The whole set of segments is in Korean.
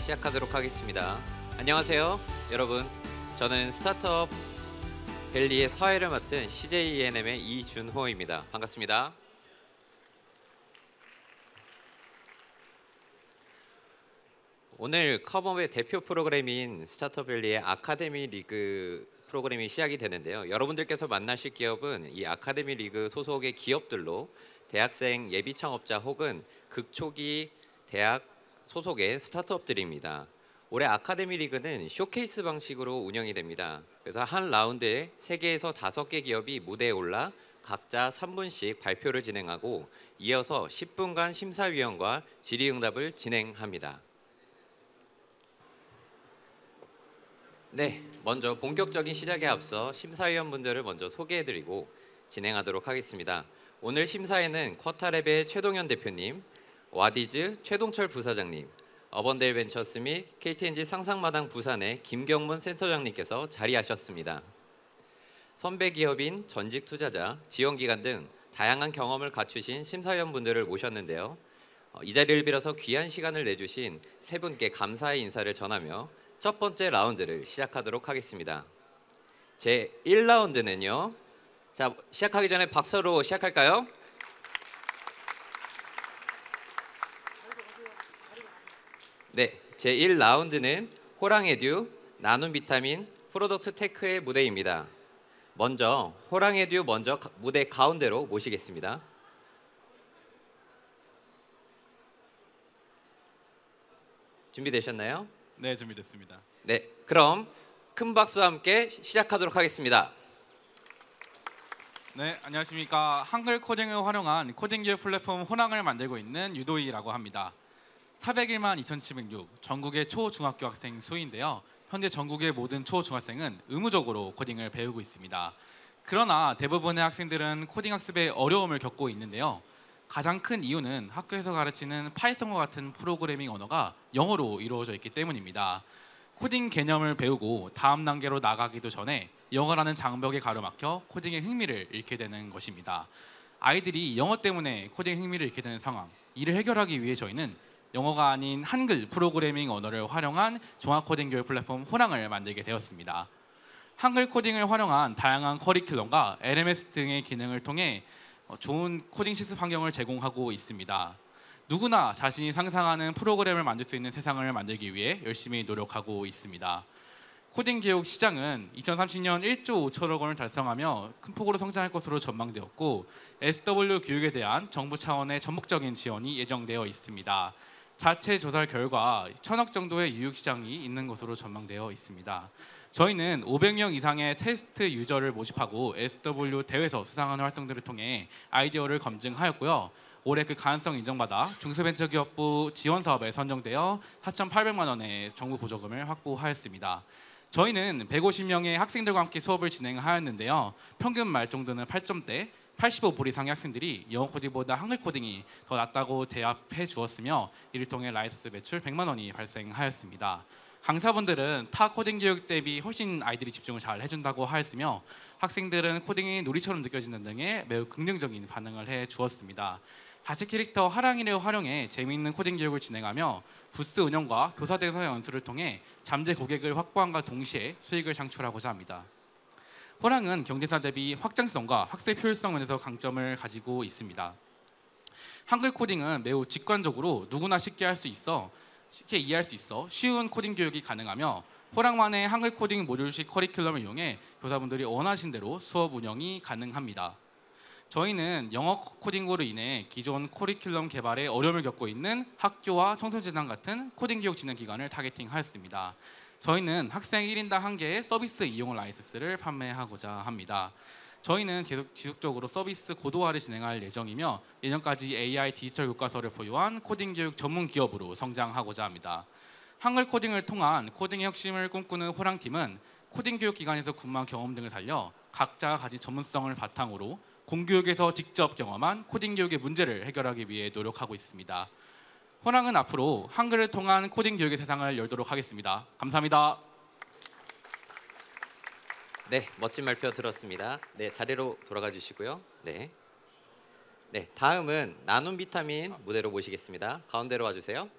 시작하도록 하겠습니다. 안녕하세요, 여러분. 저는 스타트업 밸리의 사회를 맡은 CJENM의 이준호입니다. 반갑습니다. 오늘 커버의 대표 프로그램인 스타트업 밸리의 아카데미 리그 프로그램이 시작이 되는데요. 여러분들께서 만나실 기업은 이 아카데미 리그 소속의 기업들로 대학생 예비 창업자 혹은 극초기 대학 소속의 스타트업들입니다. 올해 아카데미 리그는 쇼케이스 방식으로 운영이 됩니다. 그래서 한 라운드에 3개에서 5개 기업이 무대에 올라 각자 3분씩 발표를 진행하고 이어서 10분간 심사위원과 질의응답을 진행합니다. 네, 먼저 본격적인 시작에 앞서 심사위원분들을 먼저 소개해드리고 진행하도록 하겠습니다. 오늘 심사에는 쿼타랩의 최동현 대표님, 와디즈 최동철 부사장님, 어번데일 벤처스 및 KTNG 상상마당 부산의 김경문 센터장님께서 자리하셨습니다. 선배 기업인 전직 투자자, 지원기관 등 다양한 경험을 갖추신 심사위원분들을 모셨는데요. 이 자리를 빌어서 귀한 시간을 내주신 세 분께 감사의 인사를 전하며 첫 번째 라운드를 시작하도록 하겠습니다. 제 1라운드는요. 자, 시작하기 전에 박수로 시작할까요? 네, 제 1라운드는 호랑에듀, 나눔비타민, 프로덕트 테크의 무대입니다. 먼저 호랑에듀 무대 가운데로 모시겠습니다. 준비되셨나요? 네, 준비됐습니다. 네, 그럼 큰 박수와 함께 시작하도록 하겠습니다. 네, 안녕하십니까. 한글 코딩을 활용한 코딩 기업 플랫폼 호랑을 만들고 있는 유도희라고 합니다. 401만 2706 전국의 초중학교 학생 수인데요. 현재 전국의 모든 초중학생은 의무적으로 코딩을 배우고 있습니다. 그러나 대부분의 학생들은 코딩 학습에 어려움을 겪고 있는데요. 가장 큰 이유는 학교에서 가르치는 파이썬과 같은 프로그래밍 언어가 영어로 이루어져 있기 때문입니다. 코딩 개념을 배우고 다음 단계로 나가기도 전에 영어라는 장벽에 가로막혀 코딩의 흥미를 잃게 되는 것입니다. 아이들이 영어 때문에 코딩 흥미를 잃게 되는 상황, 이를 해결하기 위해 저희는 영어가 아닌 한글 프로그래밍 언어를 활용한 종합 코딩 교육 플랫폼 호랑을 만들게 되었습니다. 한글 코딩을 활용한 다양한 커리큘럼과 LMS 등의 기능을 통해 좋은 코딩 실습 환경을 제공하고 있습니다. 누구나 자신이 상상하는 프로그램을 만들 수 있는 세상을 만들기 위해 열심히 노력하고 있습니다. 코딩 교육 시장은 2030년 1조 5천억 원을 달성하며 큰 폭으로 성장할 것으로 전망되었고 SW 교육에 대한 정부 차원의 전폭적인 지원이 예정되어 있습니다. 자체 조사 결과 1,000억 정도의 유육 시장이 있는 것으로 전망되어 있습니다. 저희는 500명 이상의 테스트 유저를 모집하고 SW 대회에서 수상하는 활동들을 통해 아이디어를 검증하였고요. 올해 그 가능성 인정받아 중소벤처기업부 지원 사업에 선정되어 4,800만 원의 정부 보조금을 확보하였습니다. 저희는 150명의 학생들과 함께 수업을 진행하였는데요. 평균 말정도는 8점대, 85% 이상의 학생들이 영어 코딩보다 한글 코딩이 더 낫다고 대답해 주었으며 이를 통해 라이선스 매출 100만 원이 발생하였습니다. 강사분들은 타 코딩 교육 대비 훨씬 아이들이 집중을 잘 해준다고 하였으며 학생들은 코딩이 놀이처럼 느껴지는 등의 매우 긍정적인 반응을 해 주었습니다. 자체 캐릭터 하랑이를 활용해 재미있는 코딩 교육을 진행하며 부스 운영과 교사 대상 연수를 통해 잠재 고객을 확보함과 동시에 수익을 창출하고자 합니다. 호랑은 경제사 대비 확장성과 학습 효율성 면에서 강점을 가지고 있습니다. 한글 코딩은 매우 직관적으로 누구나 쉽게 이해할 수 있어 쉬운 코딩 교육이 가능하며 호랑만의 한글 코딩 모듈식 커리큘럼을 이용해 교사분들이 원하신 대로 수업 운영이 가능합니다. 저희는 영어 코딩으로 인해 기존 커리큘럼 개발에 어려움을 겪고 있는 학교와 청소년재단 같은 코딩 교육 진행 기관을 타겟팅하였습니다. 저희는 학생 1인당 1개의 서비스 이용 라이선스를 판매하고자 합니다. 저희는 계속 지속적으로 서비스 고도화를 진행할 예정이며 내년까지 AI 디지털 교과서를 보유한 코딩 교육 전문 기업으로 성장하고자 합니다. 한글 코딩을 통한 코딩의 혁신을 꿈꾸는 호랑팀은 코딩 교육 기관에서 근무한 경험 등을 살려 각자가 가진 전문성을 바탕으로 공교육에서 직접 경험한 코딩 교육의 문제를 해결하기 위해 노력하고 있습니다. 호랑은 앞으로 한글을 통한 코딩 교육의 세상을 열도록 하겠습니다. 감사합니다. 네, 멋진 발표 들었습니다. 네, 자리로 돌아가 주시고요. 네, 다음은 나눔 비타민 무대로 모시겠습니다. 가운데로 와주세요.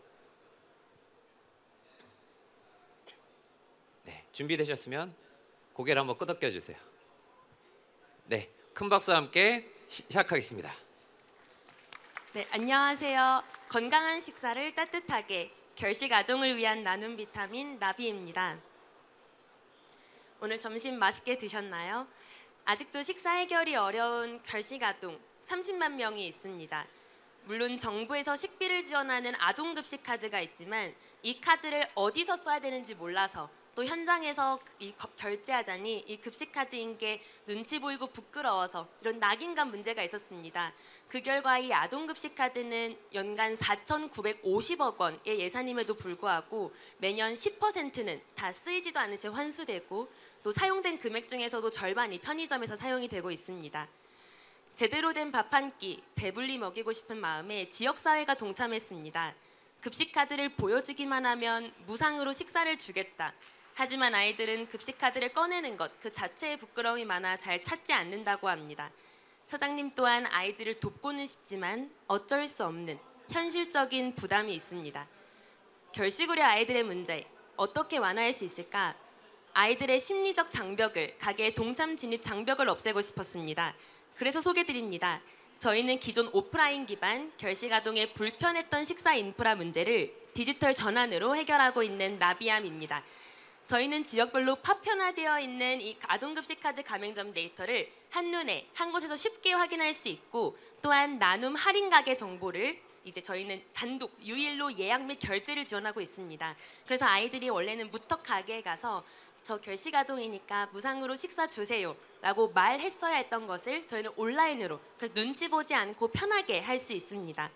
준비되셨으면 고개를 한번 끄덕여 주세요. 네, 큰 박수와 함께 시작하겠습니다. 네, 안녕하세요. 건강한 식사를 따뜻하게 결식 아동을 위한 나눔 비타민 나비입니다. 오늘 점심 맛있게 드셨나요? 아직도 식사 해결이 어려운 결식 아동 30만 명이 있습니다. 물론 정부에서 식비를 지원하는 아동급식 카드가 있지만 이 카드를 어디서 써야 되는지 몰라서 또 현장에서 결제하자니 이 급식 카드인 게 눈치 보이고 부끄러워서 이런 낙인감 문제가 있었습니다. 그 결과 이 아동급식 카드는 연간 4,950억 원의 예산임에도 불구하고 매년 10%는 다 쓰이지도 않은 채 환수되고 또 사용된 금액 중에서도 절반이 편의점에서 사용이 되고 있습니다. 제대로 된 밥 한 끼 배불리 먹이고 싶은 마음에 지역사회가 동참했습니다. 급식 카드를 보여주기만 하면 무상으로 식사를 주겠다. 하지만 아이들은 급식 카드를 꺼내는 것 그 자체에 부끄러움이 많아 잘 찾지 않는다고 합니다. 사장님 또한 아이들을 돕고는 싶지만 어쩔 수 없는 현실적인 부담이 있습니다. 결식 우려 아이들의 문제 어떻게 완화할 수 있을까? 아이들의 심리적 장벽을 가게의 동참 진입 장벽을 없애고 싶었습니다. 그래서 소개드립니다. 저희는 기존 오프라인 기반 결식 아동의 불편했던 식사 인프라 문제를 디지털 전환으로 해결하고 있는 나비암입니다. 저희는 지역별로 파편화되어 있는 이 아동급식 카드 가맹점 데이터를 한눈에 한 곳에서 쉽게 확인할 수 있고 또한 나눔 할인 가게 정보를 이제 저희는 단독 유일로 예약 및 결제를 지원하고 있습니다. 그래서 아이들이 원래는 무턱 가게에 가서 저 결식 아동이니까 무상으로 식사 주세요 라고 말했어야 했던 것을 저희는 온라인으로 그래서 눈치 보지 않고 편하게 할 수 있습니다.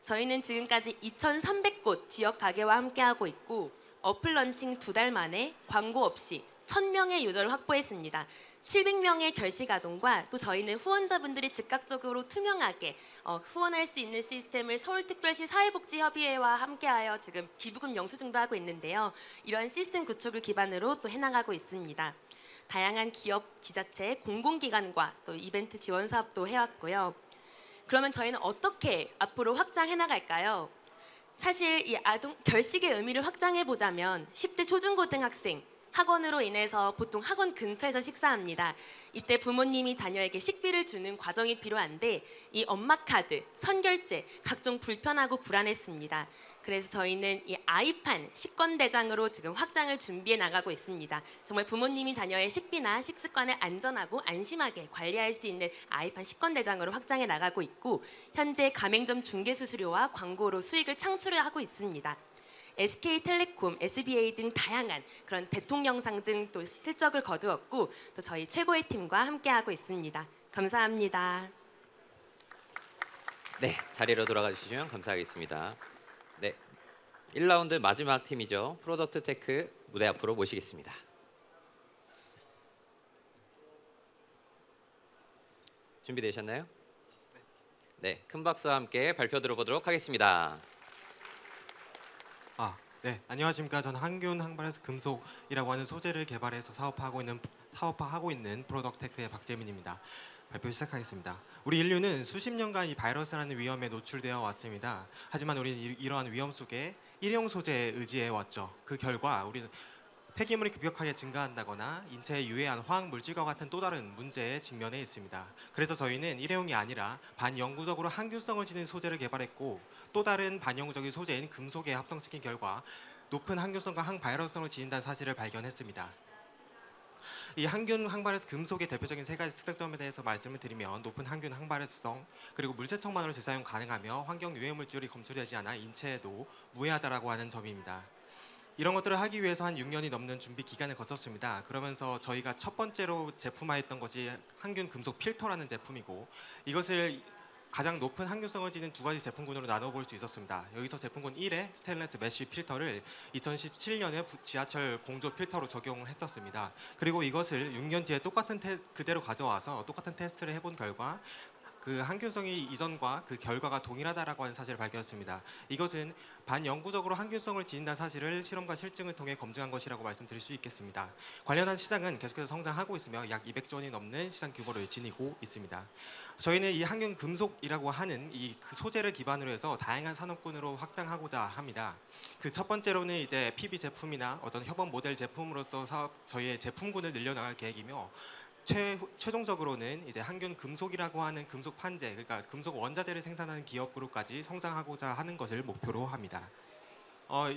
저희는 지금까지 2,300곳 지역 가게와 함께하고 있고 어플 런칭 2달 만에 광고 없이 1,000명의 유저를 확보했습니다. 700명의 결식 아동과 또 저희는 후원자분들이 즉각적으로 투명하게 후원할 수 있는 시스템을 서울특별시 사회복지협의회와 함께하여 지금 기부금 영수증도 하고 있는데요. 이러한 시스템 구축을 기반으로 또 해나가고 있습니다. 다양한 기업, 지자체, 공공기관과 또 이벤트 지원 사업도 해왔고요. 그러면 저희는 어떻게 앞으로 확장해 나갈까요? 사실 이 아동 결식의 의미를 확장해 보자면 10대 초중고등학생 학원으로 인해서 보통 학원 근처에서 식사합니다. 이때 부모님이 자녀에게 식비를 주는 과정이 필요한데 이 엄마 카드, 선결제 각종 불편하고 불안했습니다. 그래서 저희는 이 아이판 식권대장으로 지금 확장을 준비해 나가고 있습니다. 정말 부모님이 자녀의 식비나 식습관을 안전하고 안심하게 관리할 수 있는 아이판 식권대장으로 확장해 나가고 있고 현재 가맹점 중개 수수료와 광고로 수익을 창출하고 있습니다. SK텔레콤, SBA 등 다양한 그런 대통령상 등 또 실적을 거두었고 또 저희 최고의 팀과 함께하고 있습니다. 감사합니다. 네, 자리로 돌아가 주시면 감사하겠습니다. 네, 1라운드 마지막 팀이죠. 프로덕트 테크 무대 앞으로 모시겠습니다. 준비되셨나요? 네, 큰 박수와 함께 발표 들어보도록 하겠습니다. 네, 안녕하십니까. 저는 항균 항발에서 금속이라고 하는 소재를 개발해서 사업화하고 있는 프로덕테크의 박재민입니다. 발표 시작하겠습니다. 우리 인류는 수십 년간 이 바이러스라는 위험에 노출되어 왔습니다. 하지만 우리는 이러한 위험 속에 일회용 소재에 의지해 왔죠. 그 결과 우리는 폐기물이 급격하게 증가한다거나 인체에 유해한 화학 물질과 같은 또 다른 문제에 직면해 있습니다. 그래서 저희는 일회용이 아니라 반영구적으로 항균성을 지닌 소재를 개발했고 또 다른 반영구적인 소재인 금속에 합성시킨 결과 높은 항균성과 항바이러스성을 지닌다는 사실을 발견했습니다. 이 항균 항발에서 금속의 대표적인 세 가지 특장점에 대해서 말씀을 드리면 높은 항균 항발성 그리고 물세척만으로 재사용 가능하며 환경 유해 물질이 검출되지 않아 인체에도 무해하다라고 하는 점입니다. 이런 것들을 하기 위해서 한 6년이 넘는 준비 기간을 거쳤습니다. 그러면서 저희가 첫 번째로 제품화했던 것이 항균 금속 필터라는 제품이고 이것을 가장 높은 항균성을 지닌 두 가지 제품군으로 나눠볼 수 있었습니다. 여기서 제품군 1의 스테인리스 메쉬 필터를 2017년에 지하철 공조 필터로 적용했었습니다. 그리고 이것을 6년 뒤에 그대로 가져와서 똑같은 테스트를 해본 결과 그 항균성이 이전과 그 결과가 동일하다라고 하는 사실을 밝혔습니다. 이것은 반영구적으로 항균성을 지닌다는 사실을 실험과 실증을 통해 검증한 것이라고 말씀드릴 수 있겠습니다. 관련한 시장은 계속해서 성장하고 있으며 약 200조 원이 넘는 시장 규모를 지니고 있습니다. 저희는 이 항균 금속이라고 하는 이 그 소재를 기반으로 해서 다양한 산업군으로 확장하고자 합니다. 그 첫 번째로는 이제 PB 제품이나 어떤 협업 모델 제품으로서 저희의 제품군을 늘려나갈 계획이며 최종적으로는 이제 항균 금속이라고 하는 금속 판재, 그러니까 금속 원자재를 생산하는 기업으로까지 성장하고자 하는 것을 목표로 합니다.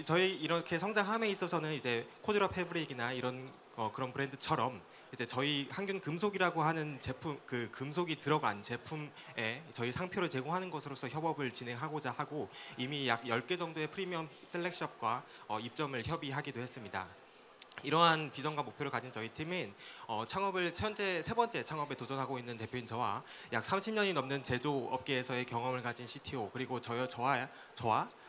저희 이렇게 성장함에 있어서는 이제 코드라 패브릭이나 이런 그런 브랜드처럼 이제 저희 항균 금속이라고 하는 제품, 그 금속이 들어간 제품에 저희 상표를 제공하는 것으로서 협업을 진행하고자 하고 이미 약 10개 정도의 프리미엄 셀렉숍과 입점을 협의하기도 했습니다. 이러한 비전과 목표를 가진 저희 팀은 창업을 현재 세 번째 창업에 도전하고 있는 대표인 저와 약 30년이 넘는 제조업계에서의 경험을 가진 CTO 그리고 저와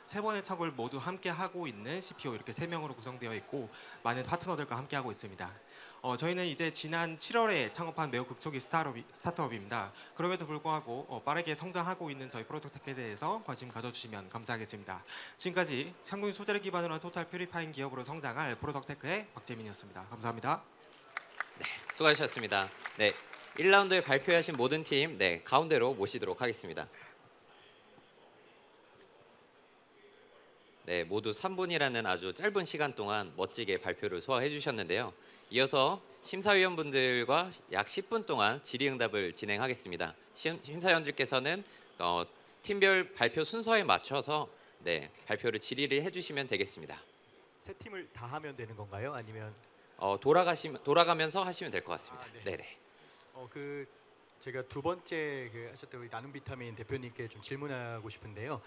세 번의 창업을 모두 함께 하고 있는 CPO 이렇게 3명으로 구성되어 있고 많은 파트너들과 함께 하고 있습니다. 저희는 이제 지난 7월에 창업한 매우 극초기 스타트업입니다. 그럼에도 불구하고 빠르게 성장하고 있는 저희 프로덕테크에 대해서 관심 가져주시면 감사하겠습니다. 지금까지 항균 소재를 기반으로 한 토탈 퓨리파잉 기업으로 성장할 프로덕테크의 박재민이었습니다. 감사합니다. 수고하셨습니다. 네, 1라운드에 발표하신 모든 팀 가운데로 모시도록 하겠습니다. 네, 모두 3분이라는 아주 짧은 시간 동안 멋지게 발표를 소화해 주셨는데요. 이어서 심사위원분들과 약 10분 동안 질의응답을 진행하겠습니다. 심사위원들께서는 팀별 발표 순서에 맞춰서 발표를 질의를 해주시면 되겠습니다. 세 팀을 다 하면 되는 건가요? 아니면 돌아가면서 하시면 될 것 같습니다. 네. 네네. 제가 두 번째 하셨던 우리 나눔 비타민 대표님께 좀 질문하고 싶은데요.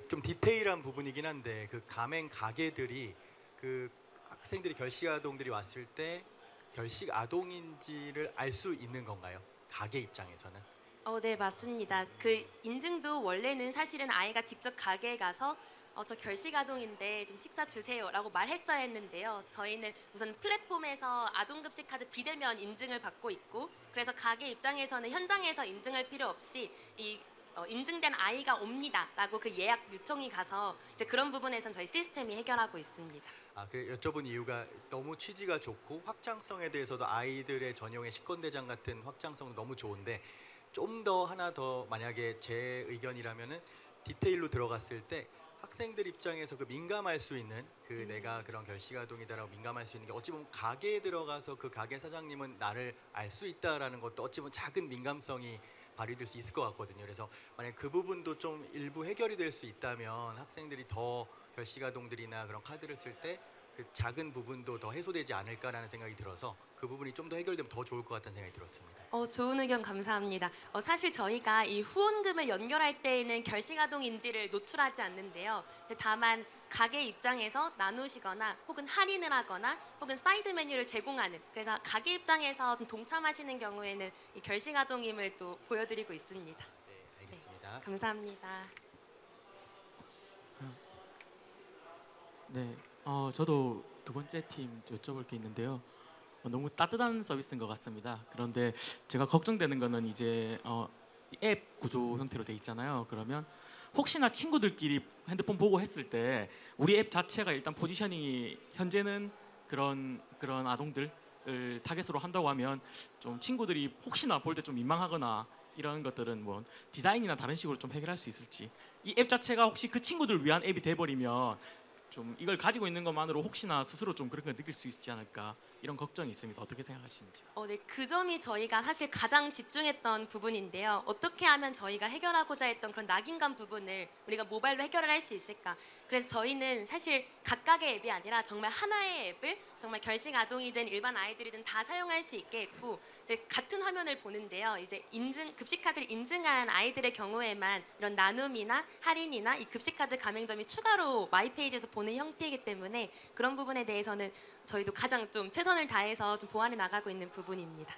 좀 디테일한 부분이긴 한데 그 가맹 가게들이 그 학생들이 결식 아동들이 왔을 때 결식 아동인지를 알 수 있는 건가요? 가게 입장에서는? 네, 맞습니다. 그 인증도 원래는 사실은 아이가 직접 가게에 가서 저 결식 아동인데 좀 식사 주세요라고 말했어야 했는데요. 저희는 우선 플랫폼에서 아동급식 카드 비대면 인증을 받고 있고, 그래서 가게 입장에서는 현장에서 인증할 필요 없이 인증된 아이가 옵니다라고 그 예약 요청이 가서 이제 그런 부분에선 저희 시스템이 해결하고 있습니다. 여쭤본 이유가 너무 취지가 좋고 확장성에 대해서도 아이들의 전용의 식권대장 같은 확장성 너무 좋은데 좀 더 하나 더 만약에 제 의견이라면은 디테일로 들어갔을 때 학생들 입장에서 그 민감할 수 있는 내가 그런 결식 아동이다라고 민감할 수 있는 게 어찌 보면 가게에 들어가서 그 가게 사장님은 나를 알 수 있다라는 것도 어찌 보면 작은 민감성이 발휘될 수 있을 것 같거든요. 그래서 만약 그 부분도 좀 일부 해결이 될 수 있다면 학생들이 더 결식 아동들이나 그런 카드를 쓸 때 그 작은 부분도 더 해소되지 않을까라는 생각이 들어서 그 부분이 좀 더 해결되면 더 좋을 것 같다는 생각이 들었습니다. 좋은 의견 감사합니다. 사실 저희가 이 후원금을 연결할 때에는 결식 아동인지를 노출하지 않는데요. 다만 가게 입장에서 나누시거나 혹은 할인을 하거나 혹은 사이드 메뉴를 제공하는, 그래서 가게 입장에서 좀 동참하시는 경우에는 이 결식 아동임을 또 보여드리고 있습니다. 네, 알겠습니다. 감사합니다. 네, 저도 두 번째 팀 여쭤볼 게 있는데요. 너무 따뜻한 서비스인 것 같습니다. 그런데 제가 걱정되는 거는 이제 앱 구조 형태로 돼 있잖아요. 그러면 혹시나 친구들끼리 핸드폰 보고 했을 때 우리 앱 자체가 일단 포지셔닝이 현재는 그런 아동들을 타겟으로 한다고 하면 좀 친구들이 혹시나 볼 때 좀 민망하거나 이런 것들은 뭐 디자인이나 다른 식으로 좀 해결할 수 있을지, 이 앱 자체가 혹시 그 친구들 위한 앱이 돼버리면 좀 이걸 가지고 있는 것만으로 혹시나 스스로 좀 그런 걸 느낄 수 있지 않을까, 이런 걱정이 있습니다. 어떻게 생각하시는지? 네, 그 점이 저희가 사실 가장 집중했던 부분인데요. 어떻게 하면 저희가 해결하고자 했던 그런 낙인감 부분을 우리가 모바일로 해결을 할 수 있을까? 그래서 저희는 사실 각각의 앱이 아니라 정말 하나의 앱을 정말 결식 아동이든 일반 아이들이든 다 사용할 수 있게 했고, 같은 화면을 보는데요. 이제 급식카드를 인증한 아이들의 경우에만 이런 나눔이나 할인이나 이 급식카드 가맹점이 추가로 마이페이지에서 보는 형태이기 때문에 그런 부분에 대해서는 저희도 가장 좀 최선을 다해서 좀 보완해 나가고 있는 부분입니다.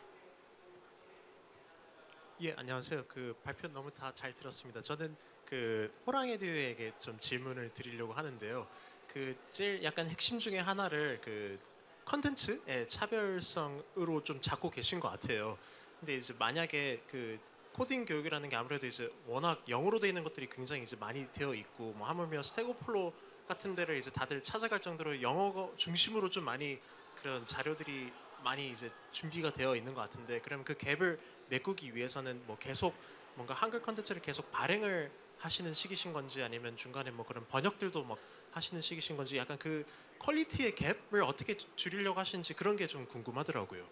예, 안녕하세요. 그 발표 너무 다 잘 들었습니다. 저는 그 호랑이 대회에게 좀 질문을 드리려고 하는데요. 그 제일 약간 핵심 중에 하나를 그 컨텐츠의 차별성으로 좀 잡고 계신 것 같아요. 근데 이제 만약에 그 코딩 교육이라는 게 아무래도 이제 워낙 영어로 되어 있는 것들이 굉장히 이제 많이 되어 있고 뭐 하물며 스태고플로 같은 데를 이제 다들 찾아갈 정도로 영어 중심으로 좀 많이 그런 자료들이 많이 이제 준비가 되어 있는 것 같은데, 그러면 그 갭을 메꾸기 위해서는 뭐 계속 뭔가 한글 컨텐츠를 계속 발행을 하시는 시기신 건지, 아니면 중간에 뭐 그런 번역들도 막 하시는 시기신 건지, 약간 그 퀄리티의 갭을 어떻게 줄이려고 하시는지 그런 게 좀 궁금하더라고요.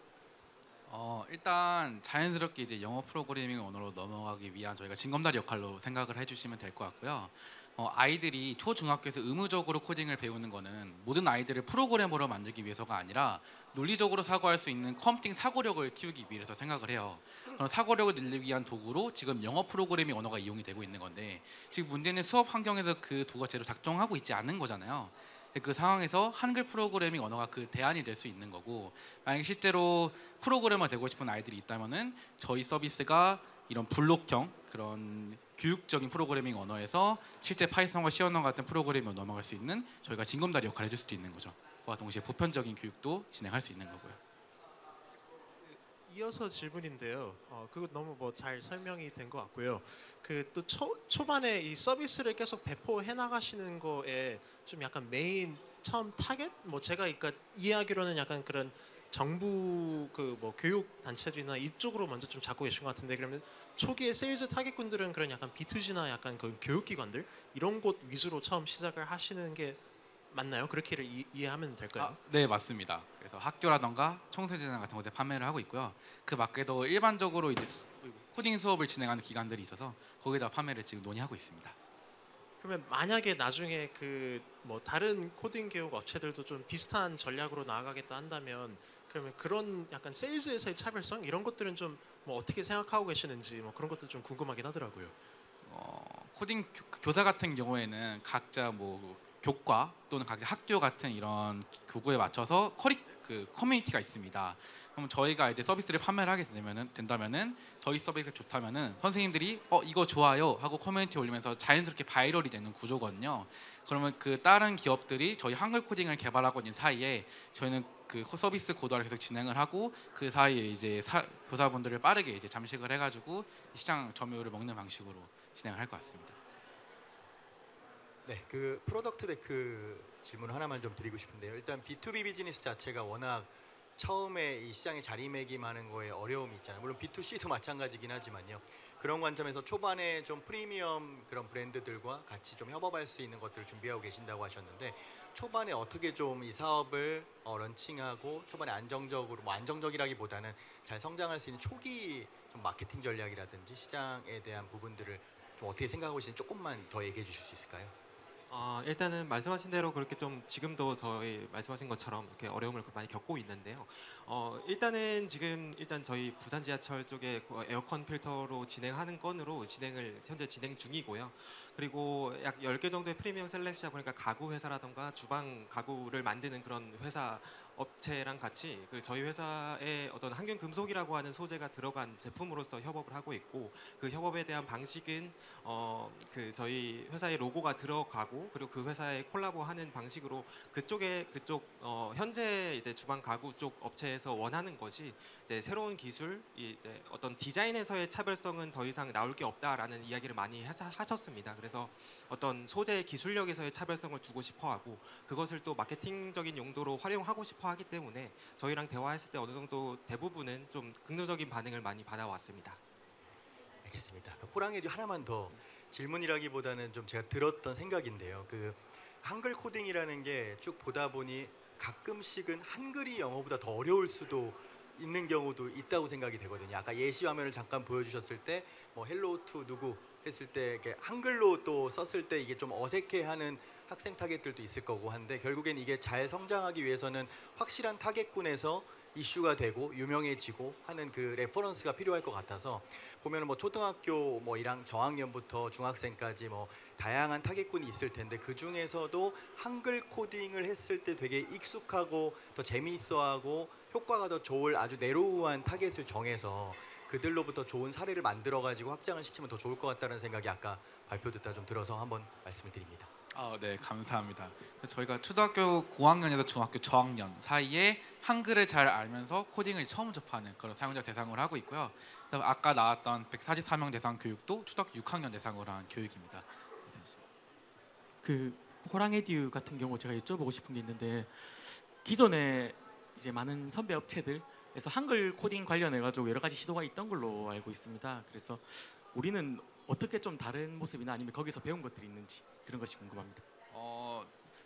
일단 자연스럽게 이제 영어 프로그래밍 언어로 넘어가기 위한 저희가 징검다리 역할로 생각을 해주시면 될 것 같고요. 아이들이 초중학교에서 의무적으로 코딩을 배우는 거는 모든 아이들을 프로그래머로 만들기 위해서가 아니라 논리적으로 사고할 수 있는 컴퓨팅 사고력을 키우기 위해서 생각을 해요. 그런 사고력을 늘리기 위한 도구로 지금 영어 프로그래밍 언어가 이용이 되고 있는 건데, 지금 문제는 수업 환경에서 그 도구가 제대로 작동하고 있지 않는 거잖아요. 그 상황에서 한글 프로그래밍 언어가 그 대안이 될 수 있는 거고, 만약에 실제로 프로그래머 되고 싶은 아이들이 있다면은 저희 서비스가 이런 블록형 그런 교육적인 프로그래밍 언어에서 실제 파이썬과 C 언어 같은 프로그래밍으로 넘어갈 수 있는 저희가 징검다리 역할을 해줄 수도 있는 거죠. 그와 동시에 보편적인 교육도 진행할 수 있는 거고요. 이어서 질문인데요. 그거 너무 뭐 잘 설명이 된 것 같고요. 그 또 초반에 이 서비스를 계속 배포해 나가시는 거에 좀 약간 메인 처음 타겟, 뭐 제가 그러니까 이해하기로는 약간 그런 정부 그 뭐 교육 단체들이나 이쪽으로 먼저 좀 잡고 계신 것 같은데, 그러면 초기에 세일즈 타겟군들은 그런 약간 B2G나 약간 그 교육기관들 이런 곳 위주로 처음 시작을 하시는 게 맞나요? 그렇게를 이해하면 될까요? 네, 맞습니다. 그래서 학교라던가 청소년재단 같은 곳에 판매를 하고 있고요. 그 밖에도 일반적으로 이제 코딩 수업을 진행하는 기관들이 있어서 거기다 판매를 지금 논의하고 있습니다. 그러면 만약에 나중에 그 뭐 다른 코딩 교육 업체들도 좀 비슷한 전략으로 나아가겠다 한다면, 그러면 그런 약간 세일즈에서의 차별성 이런 것들은 좀 뭐 어떻게 생각하고 계시는지 뭐 그런 것도 좀 궁금하긴 하더라고요. 코딩 교사 같은 경우에는 각자 뭐 교과 또는 각자 학교 같은 이런 교구에 맞춰서 커뮤니티가 있습니다. 그럼 저희가 이제 서비스를 판매를 하게 된다면은 저희 서비스가 좋다면은 선생님들이 이거 좋아요 하고 커뮤니티에 올리면서 자연스럽게 바이럴이 되는 구조거든요. 그러면 그 다른 기업들이 저희 한글 코딩을 개발하고 있는 사이에 저희는 그 서비스 고도화를 계속 진행을 하고, 그 사이에 이제 교사분들을 빠르게 이제 잠식을 해가지고 시장 점유율을 먹는 방식으로 진행을 할 것 같습니다. 네, 그 프로덕트 데크 질문 하나만 좀 드리고 싶은데요. 일단 B2B 비즈니스 자체가 워낙 처음에 이 시장에 자리매김하는 거에 어려움이 있잖아요. 물론 B2C도 마찬가지긴 하지만요. 그런 관점에서 초반에 좀 프리미엄 그런 브랜드들과 같이 좀 협업할 수 있는 것들을 준비하고 계신다고 하셨는데, 초반에 어떻게 좀 이 사업을 런칭하고 초반에 안정적으로, 뭐 안정적이라기보다는 잘 성장할 수 있는 초기 좀 마케팅 전략이라든지 시장에 대한 부분들을 좀 어떻게 생각하고 계시는지 조금만 더 얘기해 주실 수 있을까요? 일단은 말씀하신 대로 그렇게 좀 지금도 저희 말씀하신 것처럼 이렇게 어려움을 많이 겪고 있는데요. 일단은 일단 저희 부산 지하철 쪽에 그 에어컨 필터로 진행하는 건으로 현재 진행 중이고요. 그리고 약 10개 정도의 프리미엄 셀렉시아, 그러니까 가구 회사라던가 주방 가구를 만드는 그런 회사 업체랑 같이 저희 회사의 어떤 항균 금속이라고 하는 소재가 들어간 제품으로서 협업을 하고 있고, 그 협업에 대한 방식은 저희 회사의 로고가 들어가고, 그리고 그 회사에 콜라보하는 방식으로 그쪽 현재 이제 주방 가구 쪽 업체에서 원하는 것이 이제 새로운 기술, 이제 어떤 디자인에서의 차별성은 더 이상 나올 게 없다라는 이야기를 많이 하셨습니다. 그래서 어떤 소재 기술력에서의 차별성을 두고 싶어하고, 그것을 또 마케팅적인 용도로 활용하고 싶어하기 때문에 저희랑 대화했을 때 어느 정도 대부분은 좀 긍정적인 반응을 많이 받아왔습니다. 알겠습니다. 호랑이도 하나만 더 질문이라기보다는 좀 제가 들었던 생각인데요. 그 한글 코딩이라는 게 쭉 보다 보니 가끔씩은 한글이 영어보다 더 어려울 수도 있는 경우도 있다고 생각이 되거든요. 아까 예시 화면을 잠깐 보여주셨을 때 뭐 헬로우 투 누구 했을 때 이렇게 한글로 또 썼을 때 이게 좀 어색해하는 학생 타겟들도 있을 거고 한데, 결국엔 이게 잘 성장하기 위해서는 확실한 타겟군에서 이슈가 되고 유명해지고 하는 그 레퍼런스가 필요할 것 같아서, 보면은 뭐 초등학교 뭐 1학년 저학년부터 중학생까지 뭐 다양한 타겟군이 있을 텐데, 그 중에서도 한글 코딩을 했을 때 되게 익숙하고 더 재미있어하고 효과가 더 좋을 아주 내로우한 타겟을 정해서 그들로부터 좋은 사례를 만들어 가지고 확장을 시키면 더 좋을 것 같다는 생각이 아까 발표 듣다 좀 들어서 한번 말씀을 드립니다. 네, 감사합니다. 저희가 초등학교 고학년에서 중학교 저학년 사이에 한글을 잘 알면서 코딩을 처음 접하는 그런 사용자 대상으로 하고 있고요. 그래서 아까 나왔던 144명 대상 교육도 초등학교 6학년 대상으로 한 교육입니다. 그 호랑에듀 같은 경우 제가 여쭤보고 싶은 게 있는데 기존에 이제 많은 선배 업체들에서 한글 코딩 관련해 가지고 여러 가지 시도가 있던 걸로 알고 있습니다. 그래서 우리는 어떻게 좀 다른 모습이나 아니면 거기서 배운 것들이 있는지 그런 것이 궁금합니다.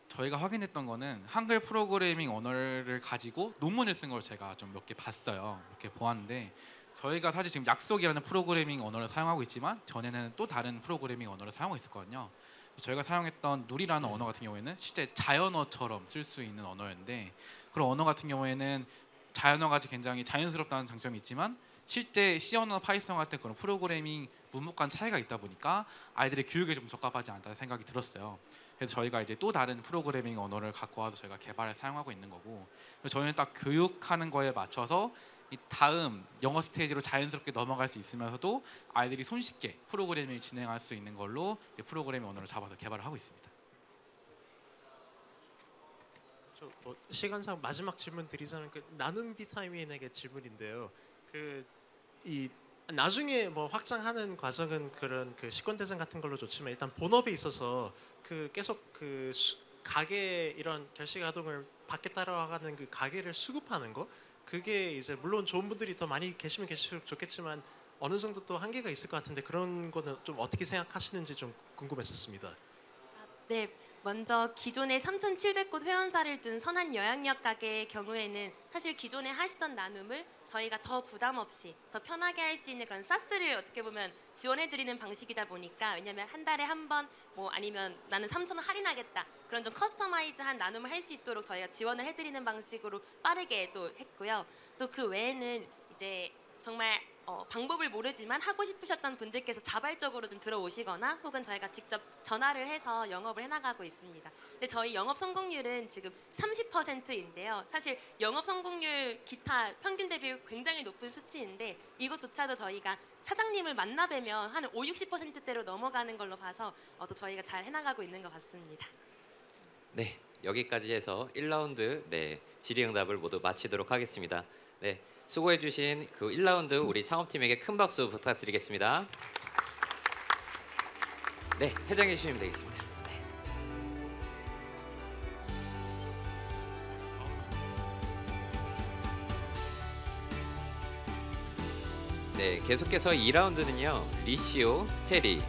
저희가 확인했던 거는 한글 프로그래밍 언어를 가지고 논문을 쓴 걸 제가 좀 몇 개 봤어요. 몇 개 보았는데 저희가 사실 지금 약속이라는 프로그래밍 언어를 사용하고 있지만 전에는 또 다른 프로그래밍 언어를 사용하고 있었거든요. 저희가 사용했던 누리라는 언어 같은 경우에는 실제 자연어처럼 쓸 수 있는 언어였는데 그런 언어 같은 경우에는 자연어가 굉장히 자연스럽다는 장점이 있지만 실제 C 언어, 파이썬 같은 그런 프로그래밍 문법 간 차이가 있다 보니까 아이들의 교육에 좀 적합하지 않다는 생각이 들었어요. 그래서 저희가 이제 또 다른 프로그래밍 언어를 갖고 와서 저희가 개발해 사용하고 있는 거고 저희는 딱 교육하는 거에 맞춰서 이 다음 영어 스테이지로 자연스럽게 넘어갈 수 있으면서도 아이들이 손쉽게 프로그래밍을 진행할 수 있는 걸로 프로그래밍 언어를 잡아서 개발을 하고 있습니다. 뭐 시간상 마지막 질문 드리자면 나눔 비타민에게 질문인데요. 이 나중에 뭐 확장하는 과정은 그런 식권대장 같은 걸로 좋지만 일단 본업에 있어서 계속 가게 이런 결식 아동을 밖에 따라가는 그 가게를 수급하는 거 그게 이제 물론 좋은 분들이 더 많이 계시면 계실수록 좋겠지만 어느 정도 또 한계가 있을 것 같은데 그런 거는 좀 어떻게 생각하시는지 좀 궁금했었습니다. 네, 먼저 기존에 3,700곳 회원사를 둔 선한 요양역 가게의 경우에는 사실 기존에 하시던 나눔을 저희가 더 부담 없이 더 편하게 할 수 있는 그런 사스를 어떻게 보면 지원해드리는 방식이다 보니까 왜냐하면 한 달에 한 번 뭐 아니면 나는 3,000원 할인하겠다 그런 좀 커스터마이즈한 나눔을 할 수 있도록 저희가 지원을 해드리는 방식으로 빠르게 또 했고요. 또 그 외에는 이제 정말 방법을 모르지만 하고 싶으셨던 분들께서 자발적으로 좀 들어오시거나 혹은 저희가 직접 전화를 해서 영업을 해나가고 있습니다. 근데 저희 영업 성공률은 지금 30%인데요. 사실 영업 성공률 기타 평균 대비 굉장히 높은 수치인데 이것조차도 저희가 사장님을 만나 뵈면 한 50-60%대로 넘어가는 걸로 봐서 또 저희가 잘 해나가고 있는 것 같습니다. 네, 여기까지 해서 1라운드 질의응답을 모두 마치도록 하겠습니다. 네, 수고해주신 그 1라운드 우리 창업팀에게 큰 박수 부탁드리겠습니다. 네, 퇴장해 주시면 되겠습니다. 네, 계속해서 2라운드는요. 리시오, 스테리,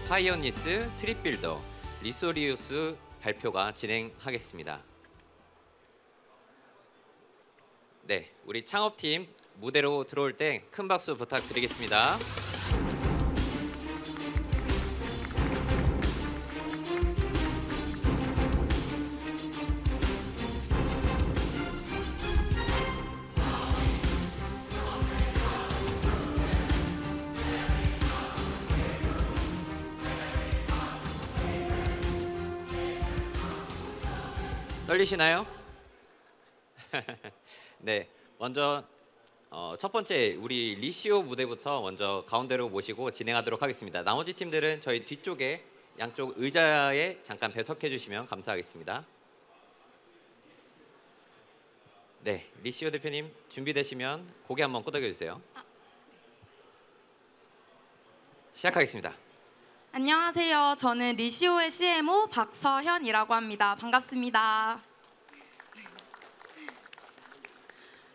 파이오니스, 트립빌더, 리소리우스 발표가 진행하겠습니다. 네, 우리 창업팀 무대로 들어올 때 큰 박수 부탁드리겠습니다. 떨리시나요? 네, 먼저 첫 번째 우리 리시오 무대부터 먼저 가운데로 모시고 진행하도록 하겠습니다. 나머지 팀들은 저희 뒤쪽에 양쪽 의자에 잠깐 배석해 주시면 감사하겠습니다. 네, 리시오 대표님 준비되시면 고개 한번 끄덕여 주세요. 시작하겠습니다. 안녕하세요. 저는 리시오의 CMO 박서현이라고 합니다. 반갑습니다.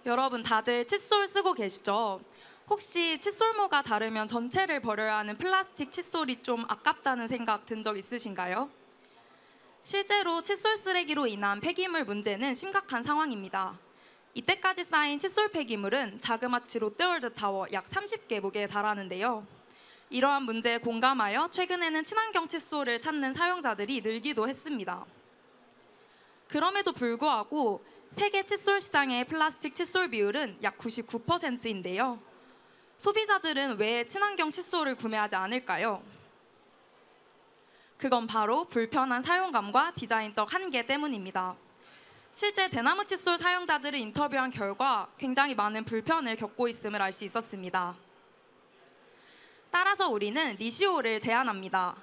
여러분 다들 칫솔 쓰고 계시죠? 혹시 칫솔모가 다르면 전체를 버려야 하는 플라스틱 칫솔이 좀 아깝다는 생각 든 적 있으신가요? 실제로 칫솔 쓰레기로 인한 폐기물 문제는 심각한 상황입니다. 이때까지 쌓인 칫솔 폐기물은 자그마치 롯데월드타워 약 30개국에 달하는데요. 이러한 문제에 공감하여 최근에는 친환경 칫솔을 찾는 사용자들이 늘기도 했습니다. 그럼에도 불구하고 세계 칫솔 시장의 플라스틱 칫솔 비율은 약 99%인데요. 소비자들은 왜 친환경 칫솔을 구매하지 않을까요? 그건 바로 불편한 사용감과 디자인적 한계 때문입니다. 실제 대나무 칫솔 사용자들을 인터뷰한 결과 굉장히 많은 불편을 겪고 있음을 알 수 있었습니다. 따라서 우리는 리시오를 제안합니다.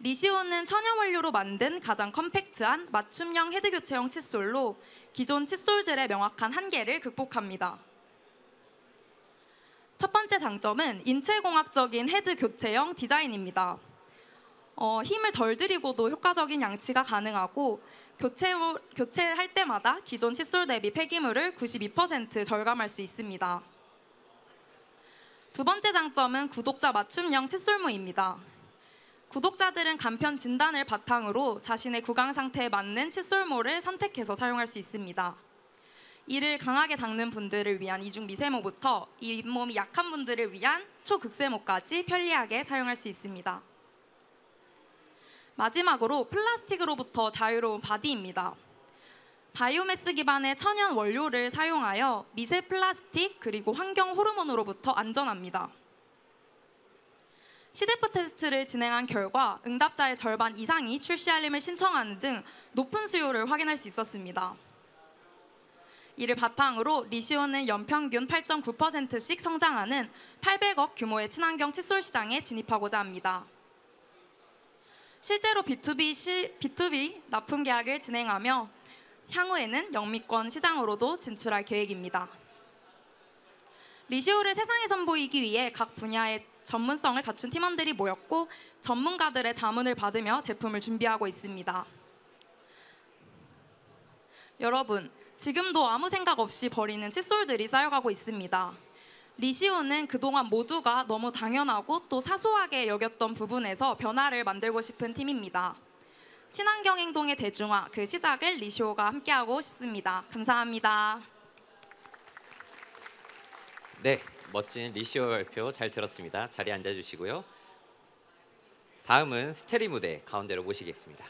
리시오는 천연 원료로 만든 가장 컴팩트한 맞춤형 헤드 교체형 칫솔로 기존 칫솔들의 명확한 한계를 극복합니다. 첫 번째 장점은 인체공학적인 헤드 교체형 디자인입니다. 힘을 덜 들이고도 효과적인 양치가 가능하고 교체를 할 때마다 기존 칫솔 대비 폐기물을 92% 절감할 수 있습니다. 두 번째 장점은 구독자 맞춤형 칫솔모입니다. 구독자들은 간편 진단을 바탕으로 자신의 구강 상태에 맞는 칫솔모를 선택해서 사용할 수 있습니다. 이를 강하게 닦는 분들을 위한 이중 미세모부터 잇몸이 약한 분들을 위한 초극세모까지 편리하게 사용할 수 있습니다. 마지막으로 플라스틱으로부터 자유로운 바디입니다. 바이오매스 기반의 천연 원료를 사용하여 미세 플라스틱 그리고 환경 호르몬으로부터 안전합니다. 시대프 테스트를 진행한 결과 응답자의 절반 이상이 출시 알림을 신청하는 등 높은 수요를 확인할 수 있었습니다. 이를 바탕으로 리시오는 연평균 8.9%씩 성장하는 800억 규모의 친환경 칫솔 시장에 진입하고자 합니다. 실제로 B2B 납품 계약을 진행하며 향후에는 영미권 시장으로도 진출할 계획입니다. 리시오를 세상에 선보이기 위해 각 분야의 전문성을 갖춘 팀원들이 모였고 전문가들의 자문을 받으며 제품을 준비하고 있습니다. 여러분, 지금도 아무 생각 없이 버리는 칫솔들이 쌓여가고 있습니다. 리시오는 그동안 모두가 너무 당연하고 또 사소하게 여겼던 부분에서 변화를 만들고 싶은 팀입니다. 친환경 행동의 대중화, 그 시작을 리시오가 함께하고 싶습니다. 감사합니다. 네, 멋진 리시오 발표 잘 들었습니다. 자리에 앉아주시고요. 다음은 스테리 무대 가운데로 모시겠습니다.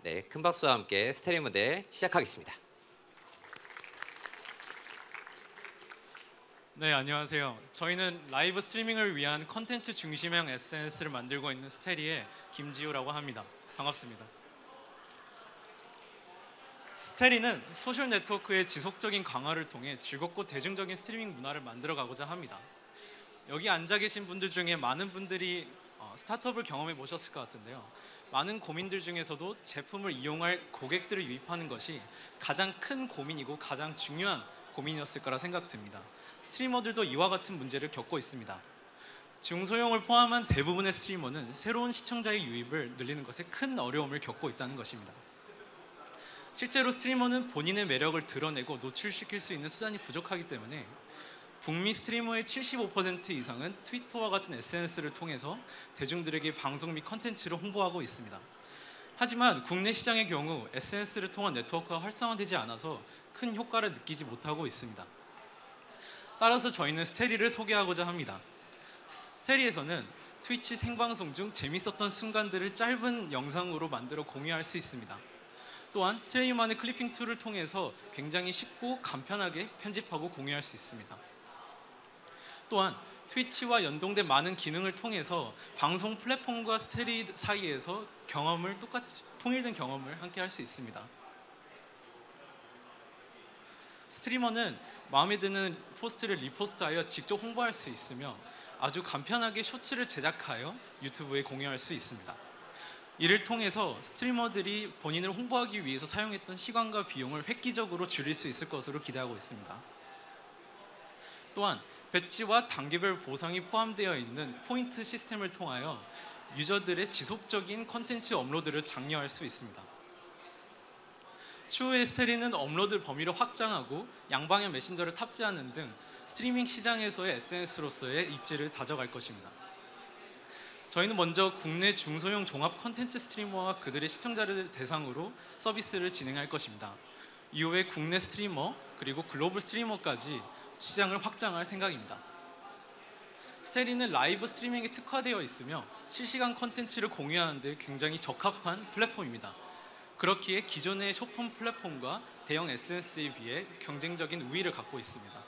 네, 큰 박수와 함께 스테리 무대 시작하겠습니다. 네, 안녕하세요. 저희는 라이브 스트리밍을 위한 컨텐츠 중심형 SNS를 만들고 있는 스테리의 김지우라고 합니다. 반갑습니다. 스테리는 소셜 네트워크의 지속적인 강화를 통해 즐겁고 대중적인 스트리밍 문화를 만들어가고자 합니다. 여기 앉아 계신 분들 중에 많은 분들이 스타트업을 경험해 보셨을 것 같은데요. 많은 고민들 중에서도 제품을 이용할 고객들을 유입하는 것이 가장 큰 고민이고 가장 중요한 고민이었을 거라 생각됩니다. 스트리머들도 이와 같은 문제를 겪고 있습니다. 중소형을 포함한 대부분의 스트리머는 새로운 시청자의 유입을 늘리는 것에 큰 어려움을 겪고 있다는 것입니다. 실제로 스트리머는 본인의 매력을 드러내고 노출시킬 수 있는 수단이 부족하기 때문에 북미 스트리머의 75% 이상은 트위터와 같은 SNS를 통해서 대중들에게 방송 및 컨텐츠를 홍보하고 있습니다. 하지만 국내 시장의 경우 SNS를 통한 네트워크가 활성화되지 않아서 큰 효과를 느끼지 못하고 있습니다. 따라서 저희는 스테리를 소개하고자 합니다. 스테리에서는 트위치 생방송 중 재밌었던 순간들을 짧은 영상으로 만들어 공유할 수 있습니다. 또한 스테리만의 클리핑 툴을 통해서 굉장히 쉽고 간편하게 편집하고 공유할 수 있습니다. 또한 트위치와 연동된 많은 기능을 통해서 방송 플랫폼과 스테리 사이에서 경험을 똑같이 통일된 경험을 함께 할 수 있습니다. 스트리머는 마음에 드는 포스트를 리포스트하여 직접 홍보할 수 있으며 아주 간편하게 쇼츠를 제작하여 유튜브에 공유할 수 있습니다. 이를 통해서 스트리머들이 본인을 홍보하기 위해서 사용했던 시간과 비용을 획기적으로 줄일 수 있을 것으로 기대하고 있습니다. 또한 배지와 단계별 보상이 포함되어 있는 포인트 시스템을 통하여 유저들의 지속적인 컨텐츠 업로드를 장려할 수 있습니다. 추후에 스테리는 업로드 범위를 확장하고 양방향 메신저를 탑재하는 등 스트리밍 시장에서의 SNS로서의 입지를 다져갈 것입니다. 저희는 먼저 국내 중소형 종합 컨텐츠 스트리머와 그들의 시청자를 대상으로 서비스를 진행할 것입니다. 이후에 국내 스트리머 그리고 글로벌 스트리머까지 시장을 확장할 생각입니다. 스테리는 라이브 스트리밍에 특화되어 있으며 실시간 컨텐츠를 공유하는 데 굉장히 적합한 플랫폼입니다. 그렇기에 기존의 쇼폼 플랫폼과 대형 SNS에 비해 경쟁적인 우위를 갖고 있습니다.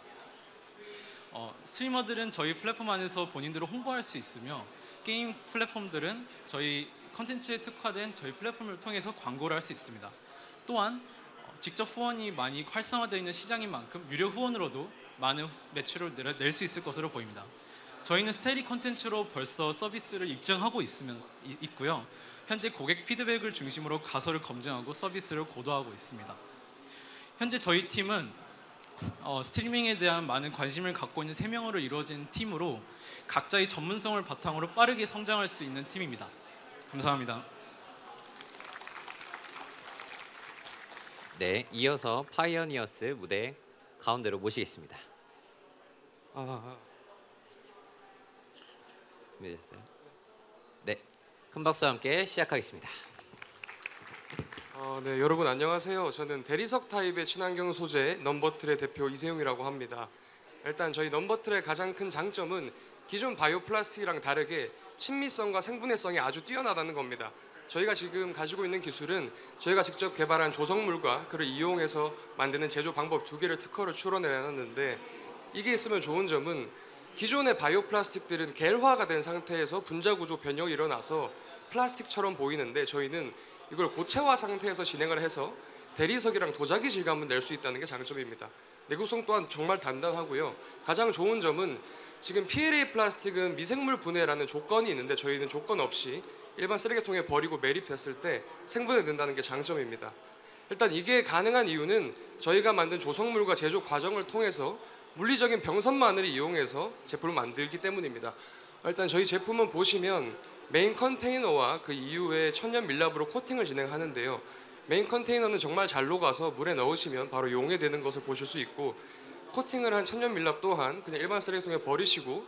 스트리머들은 저희 플랫폼 안에서 본인들을 홍보할 수 있으며 게임 플랫폼들은 저희 컨텐츠에 특화된 저희 플랫폼을 통해서 광고를 할 수 있습니다. 또한 직접 후원이 많이 활성화되어 있는 시장인 만큼 유료 후원으로도 많은 매출을 낼 수 있을 것으로 보입니다. 저희는 스테리 콘텐츠로 벌써 서비스를 입증하고 있고요. 현재 고객 피드백을 중심으로 가설을 검증하고 서비스를 고도화하고 있습니다. 현재 저희 팀은 스트리밍에 대한 많은 관심을 갖고 있는 3명으로 이루어진 팀으로 각자의 전문성을 바탕으로 빠르게 성장할 수 있는 팀입니다. 감사합니다. 네, 이어서 파이어니어스 무대 가운데로 모시겠습니다. 준비됐어요? 네, 큰 박수와 함께 시작하겠습니다. 네, 여러분 안녕하세요. 저는 대리석 타입의 친환경 소재 넘버틀의 대표 이세용이라고 합니다. 일단 저희 넘버틀의 가장 큰 장점은 기존 바이오 플라스틱이랑 다르게 친미성과 생분해성이 아주 뛰어나다는 겁니다. 저희가 지금 가지고 있는 기술은 저희가 직접 개발한 조성물과 그를 이용해서 만드는 제조 방법 2개를 특허를 출원해놨는데, 이게 있으면 좋은 점은 기존의 바이오 플라스틱들은 겔화가 된 상태에서 분자 구조 변형이 일어나서 플라스틱처럼 보이는데, 저희는 이걸 고체화 상태에서 진행을 해서 대리석이랑 도자기 질감을 낼 수 있다는 게 장점입니다. 내구성 또한 정말 단단하고요. 가장 좋은 점은 지금 PLA 플라스틱은 미생물 분해라는 조건이 있는데, 저희는 조건 없이 일반 쓰레기통에 버리고 매립됐을 때 생분해된다는 게 장점입니다. 일단 이게 가능한 이유는 저희가 만든 조성물과 제조 과정을 통해서 물리적인 병선마늘을 이용해서 제품을 만들기 때문입니다. 일단 저희 제품은 보시면 메인 컨테이너와 그 이후에 천연 밀랍으로 코팅을 진행하는데요. 메인 컨테이너는 정말 잘 녹아서 물에 넣으시면 바로 용해되는 것을 보실 수 있고, 코팅을 한 천연 밀랍 또한 그냥 일반 쓰레기통에 버리시고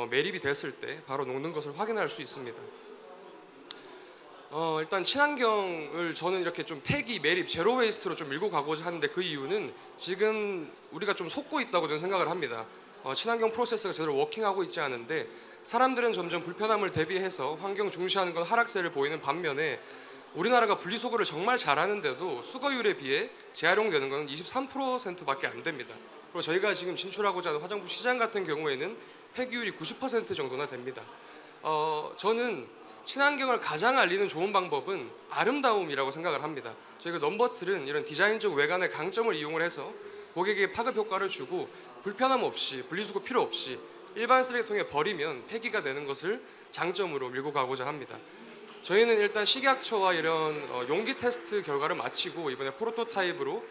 매립이 됐을 때 바로 녹는 것을 확인할 수 있습니다. 일단 친환경을 저는 이렇게 좀 폐기, 매립, 제로 웨이스트로 좀 밀고 가고자 하는데, 그 이유는 지금 우리가 좀 속고 있다고 저는 생각을 합니다. 친환경 프로세스가 제대로 워킹하고 있지 않은데, 사람들은 점점 불편함을 대비해서 환경 중시하는 건 하락세를 보이는 반면에 우리나라가 분리수거를 정말 잘하는데도 수거율에 비해 재활용되는 건 23%밖에 안 됩니다. 그리고 저희가 지금 진출하고자 하는 화장품 시장 같은 경우에는 폐기율이 90% 정도나 됩니다. 저는 친환경을 가장 알리는 좋은 방법은 아름다움이라고 생각을 합니다. 저희가 넘버틀은 이런 디자인적 외관의 강점을 이용을 해서 고객에게 파급 효과를 주고 불편함 없이, 분리수거 필요 없이 일반 쓰레기통에 버리면 폐기가 되는 것을 장점으로 밀고 가고자 합니다. 저희는 일단 식약처와 이런 용기 테스트 결과를 마치고 이번에 프로토타입으로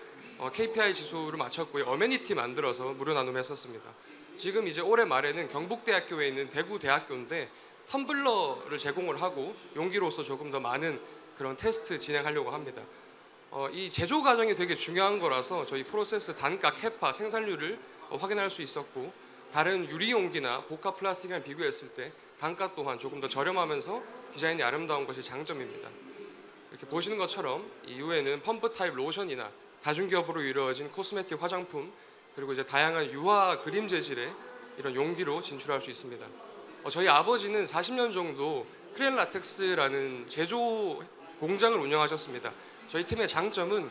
KPI 지수를 맞췄고요. 어메니티 만들어서 무료 나눔했었습니다. 지금 이제 올해 말에는 경북대학교에 있는 대구대학교인데 텀블러를 제공을 하고 용기로서 조금 더 많은 그런 테스트 진행하려고 합니다. 이 제조 과정이 되게 중요한 거라서 저희 프로세스 단가, 캐파, 생산률을 확인할 수 있었고, 다른 유리 용기나 복합 플라스틱이랑 비교했을 때 단가 또한 조금 더 저렴하면서 디자인이 아름다운 것이 장점입니다. 이렇게 보시는 것처럼 이후에는 펌프 타입 로션이나 다중기업으로 이루어진 코스메틱 화장품, 그리고 이제 다양한 유화 그림 재질의 이런 용기로 진출할 수 있습니다. 저희 아버지는 40년 정도 크레인 라텍스라는 제조 공장을 운영하셨습니다. 저희 팀의 장점은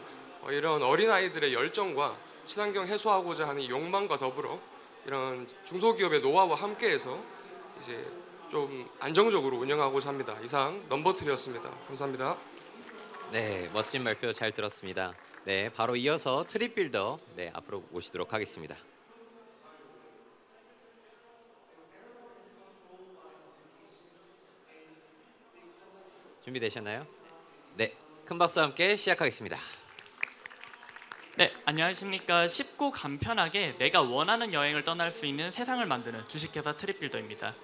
이런 어린아이들의 열정과 친환경 해소하고자 하는 욕망과 더불어 이런 중소기업의 노하우와 함께해서 이제 좀 안정적으로 운영하고자 합니다. 이상 넘버틀이었습니다. 감사합니다. 네, 멋진 발표 잘 들었습니다. 네, 바로 이어서 트립빌더 앞으로 모시도록 하겠습니다. 준비되셨나요? 네, 큰 박수와 함께 시작하겠습니다. 네, 안녕하십니까. 쉽고 간편하게 내가 원하는 여행을 떠날 수 있는 세상을 만드는 주식회사 트립빌더입니다.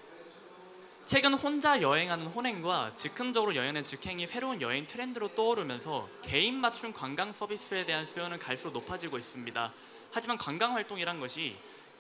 최근 혼자 여행하는 혼행과 즉흥적으로 여행하는 즉행이 새로운 여행 트렌드로 떠오르면서 개인 맞춤 관광 서비스에 대한 수요는 갈수록 높아지고 있습니다. 하지만 관광 활동이란 것이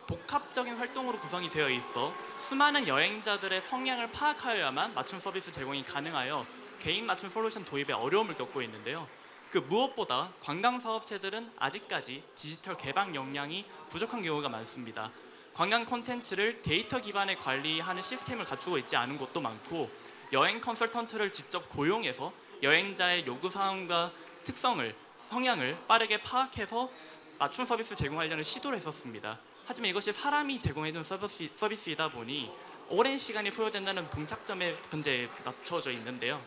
복합적인 활동으로 구성이 되어 있어 수많은 여행자들의 성향을 파악하여야만 맞춤 서비스 제공이 가능하여 개인 맞춤 솔루션 도입에 어려움을 겪고 있는데요. 그 무엇보다 관광 사업체들은 아직까지 디지털 개방 역량이 부족한 경우가 많습니다. 관광 콘텐츠를 데이터 기반에 관리하는 시스템을 갖추고 있지 않은 곳도 많고, 여행 컨설턴트를 직접 고용해서 여행자의 요구 사항과 특성을, 성향을 빠르게 파악해서 맞춤 서비스 제공하려는 시도를 했었습니다. 하지만 이것이 사람이 제공해준 서비스이다 보니 오랜 시간이 소요된다는 봉착점에 현재 맞춰져 있는데요.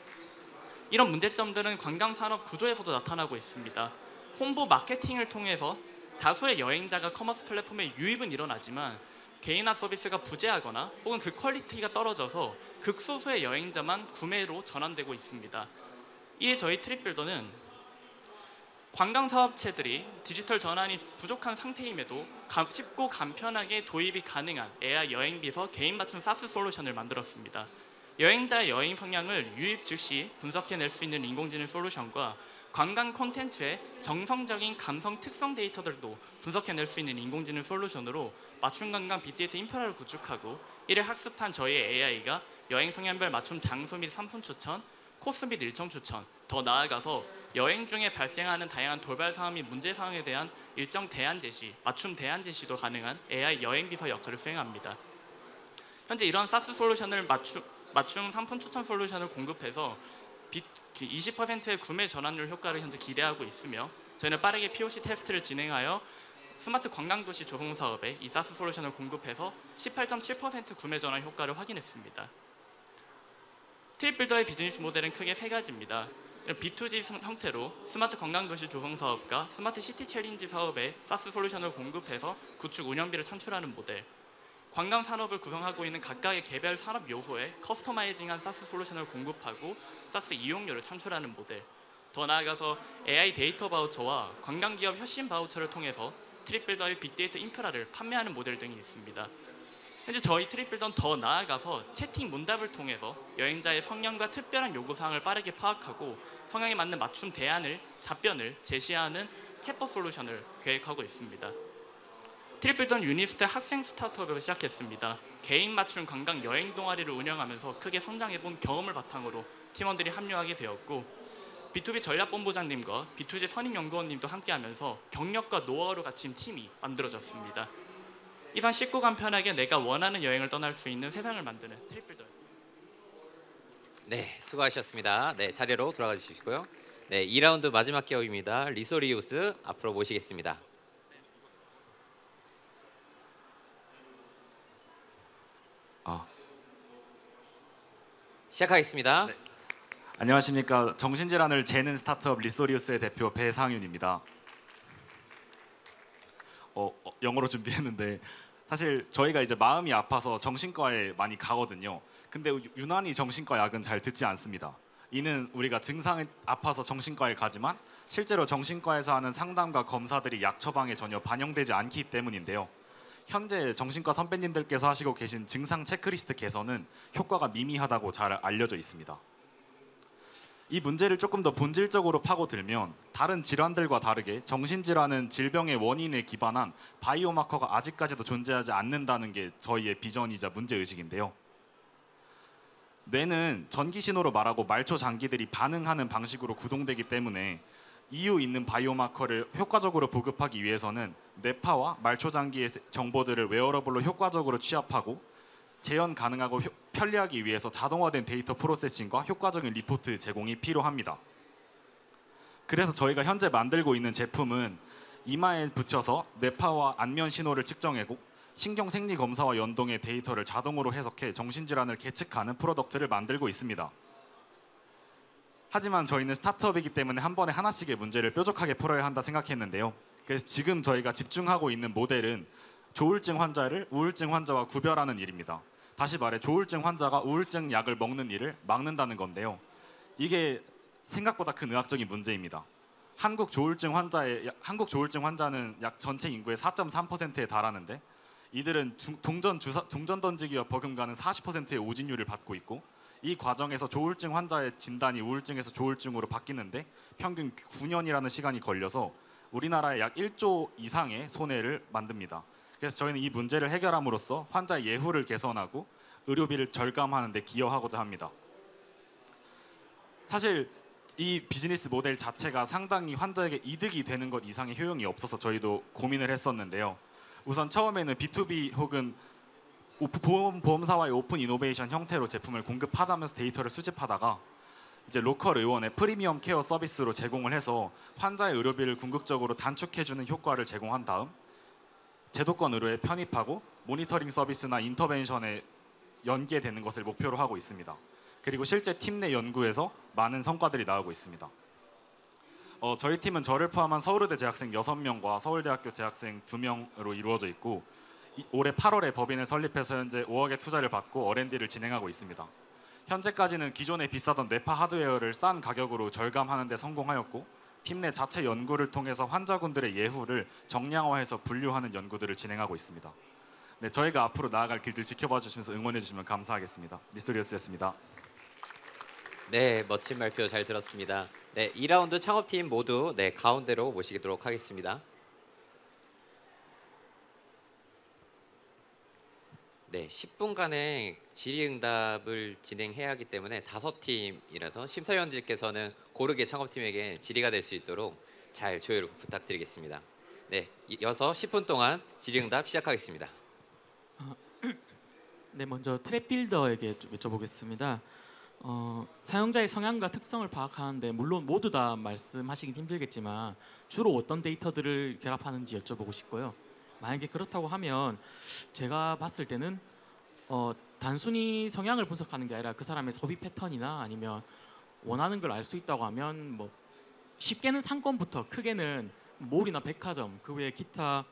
이런 문제점들은 관광산업 구조에서도 나타나고 있습니다. 홍보 마케팅을 통해서 다수의 여행자가 커머스 플랫폼에 유입은 일어나지만 개인화 서비스가 부재하거나 혹은 그 퀄리티가 떨어져서 극소수의 여행자만 구매로 전환되고 있습니다. 이에 저희 트립빌더는 관광 사업체들이 디지털 전환이 부족한 상태임에도 쉽고 간편하게 도입이 가능한 AI 여행 비서 개인 맞춤 사스 솔루션을 만들었습니다. 여행자의 여행 성향을 유입 즉시 분석해낼 수 있는 인공지능 솔루션과 관광 콘텐츠의 정성적인 감성 특성 데이터들도 분석해낼 수 있는 인공지능 솔루션으로 맞춤 관광 빅데이터 인프라를 구축하고 이를 학습한 저희의 AI가 여행 성향별 맞춤 장소 및 상품 추천, 코스 및 일정 추천, 더 나아가서 여행 중에 발생하는 다양한 돌발 상황 및 문제 상황에 대한 일정 대안 제시, 맞춤 대안 제시도 가능한 AI 여행 비서 역할을 수행합니다. 현재 이런 사스 솔루션을 맞춤 상품 추천 솔루션을 공급해서 20%의 구매 전환율 효과를 현재 기대하고 있으며 저희는 빠르게 POC 테스트를 진행하여 스마트 관광도시 조성 사업에 이 사스 솔루션을 공급해서 18.7% 구매 전환 효과를 확인했습니다. 트립빌더의 비즈니스 모델은 크게 세 가지입니다. B2G 형태로 스마트 관광도시 조성 사업과 스마트 시티 챌린지 사업에 사스 솔루션을 공급해서 구축 운영비를 창출하는 모델, 관광 산업을 구성하고 있는 각각의 개별 산업 요소에 커스터마이징한 사스 솔루션을 공급하고 사스 이용료를 창출하는 모델, 더 나아가서 AI 데이터 바우처와 관광기업 혁신 바우처를 통해서 트립빌더의 빅데이터 인프라를 판매하는 모델 등이 있습니다. 현재 저희 트립빌더는 더 나아가서 채팅 문답을 통해서 여행자의 성향과 특별한 요구사항을 빠르게 파악하고 성향에 맞는 맞춤 답변을 제시하는 챗봇 솔루션을 계획하고 있습니다. 트립빌더는 유니스트 학생 스타트업으로 시작했습니다. 개인 맞춤 관광 여행 동아리를 운영하면서 크게 성장해본 경험을 바탕으로 팀원들이 합류하게 되었고 B2B 전략본부장님과 B2G 선임연구원님도 함께하면서 경력과 노하우를 갖춘 팀이 만들어졌습니다. 이상 쉽고 간편하게 내가 원하는 여행을 떠날 수 있는 세상을 만드는 트립빌더였습니다. 네, 수고하셨습니다. 네, 자리로 돌아가 주시고요. 네, 2라운드 마지막 기업입니다. 리소리우스 앞으로 모시겠습니다. 시작하겠습니다. 네. 안녕하십니까. 정신질환을 재는 스타트업 리소리우스의 대표 배상윤입니다. 영어로 준비했는데 사실 저희가 이제 마음이 아파서 정신과에 많이 가거든요. 근데 유난히 정신과 약은 잘 듣지 않습니다. 이는 우리가 증상이 아파서 정신과에 가지만 실제로 정신과에서 하는 상담과 검사들이 약 처방에 전혀 반영되지 않기 때문인데요. 현재 정신과 선배님들께서 하시고 계신 증상 체크리스트 개선은 효과가 미미하다고 잘 알려져 있습니다. 이 문제를 조금 더 본질적으로 파고들면 다른 질환들과 다르게 정신질환은 질병의 원인에 기반한 바이오마커가 아직까지도 존재하지 않는다는 게 저희의 비전이자 문제의식인데요. 뇌는 전기 신호로 말하고 말초 장기들이 반응하는 방식으로 구동되기 때문에 이유 있는 바이오마커를 효과적으로 보급하기 위해서는 뇌파와 말초 장기의 정보들을 웨어러블로 효과적으로 취합하고 재현 가능하고 편리하기 위해서 자동화된 데이터 프로세싱과 효과적인 리포트 제공이 필요합니다. 그래서 저희가 현재 만들고 있는 제품은 이마에 붙여서 뇌파와 안면 신호를 측정하고 신경 생리 검사와 연동의 데이터를 자동으로 해석해 정신질환을 계측하는 프로덕트를 만들고 있습니다. 하지만 저희는 스타트업이기 때문에 한 번에 하나씩의 문제를 뾰족하게 풀어야 한다 생각했는데요. 그래서 지금 저희가 집중하고 있는 모델은 조울증 환자를 우울증 환자와 구별하는 일입니다. 다시 말해 조울증 환자가 우울증 약을 먹는 일을 막는다는 건데요. 이게 생각보다 큰 의학적인 문제입니다. 한국 조울증 환자는 약 전체 인구의 4.3%에 달하는데 이들은 동전 던지기와 버금가는 40%의 오진율을 받고 있고 이 과정에서 조울증 환자의 진단이 우울증에서 조울증으로 바뀌는데 평균 9년이라는 시간이 걸려서 우리나라에 약 1조 이상의 손해를 만듭니다. 그래서 저희는 이 문제를 해결함으로써 환자의 예후를 개선하고 의료비를 절감하는 데 기여하고자 합니다. 사실 이 비즈니스 모델 자체가 상당히 환자에게 이득이 되는 것 이상의 효용이 없어서 저희도 고민을 했었는데요. 우선 처음에는 B2B 혹은 보험사와의 오픈 이노베이션 형태로 제품을 공급하다면서 데이터를 수집하다가 이제 로컬 의원의 프리미엄 케어 서비스로 제공을 해서 환자의 의료비를 궁극적으로 단축해주는 효과를 제공한 다음 제도권 의료에 편입하고 모니터링 서비스나 인터벤션에 연계되는 것을 목표로 하고 있습니다. 그리고 실제 팀 내 연구에서 많은 성과들이 나오고 있습니다. 저희 팀은 저를 포함한 서울의대 재학생 6명과 서울대학교 재학생 2명으로 이루어져 있고 올해 8월에 법인을 설립해서 현재 5억의 투자를 받고 R&D를 진행하고 있습니다. 현재까지는 기존에 비싸던 뇌파 하드웨어를 싼 가격으로 절감하는 데 성공하였고 팀 내 자체 연구를 통해서 환자군들의 예후를 정량화해서 분류하는 연구들을 진행하고 있습니다. 네, 저희가 앞으로 나아갈 길들 지켜봐 주시면서 응원해 주시면 감사하겠습니다. 리스토리어스였습니다. 네, 멋진 발표 잘 들었습니다. 네, 2라운드 창업팀 모두 네, 가운데로 모시도록 하겠습니다. 네, 10분간의 질의응답을 진행해야 하기 때문에 5팀이라서 심사위원들께서는 고르게 창업팀에게 질의가 될 수 있도록 잘 조율 부탁드리겠습니다. 네, 이어서 10분 동안 질의응답 시작하겠습니다. 네, 먼저 트랩빌더에게 좀 여쭤보겠습니다. 사용자의 성향과 특성을 파악하는데 물론 모두 다 말씀하시긴 힘들겠지만 주로 어떤 데이터들을 결합하는지 여쭤보고 싶고요. 만약에 그렇다고 하면 제가 봤을 때는 단순히 성향을 분석하는 게 아니라 그 사람의 소비 패턴이나 아니면 원하는 걸 알 수 있다고 하면 뭐 쉽게는 상권부터 크게는 몰이나 백화점 그 외에 기타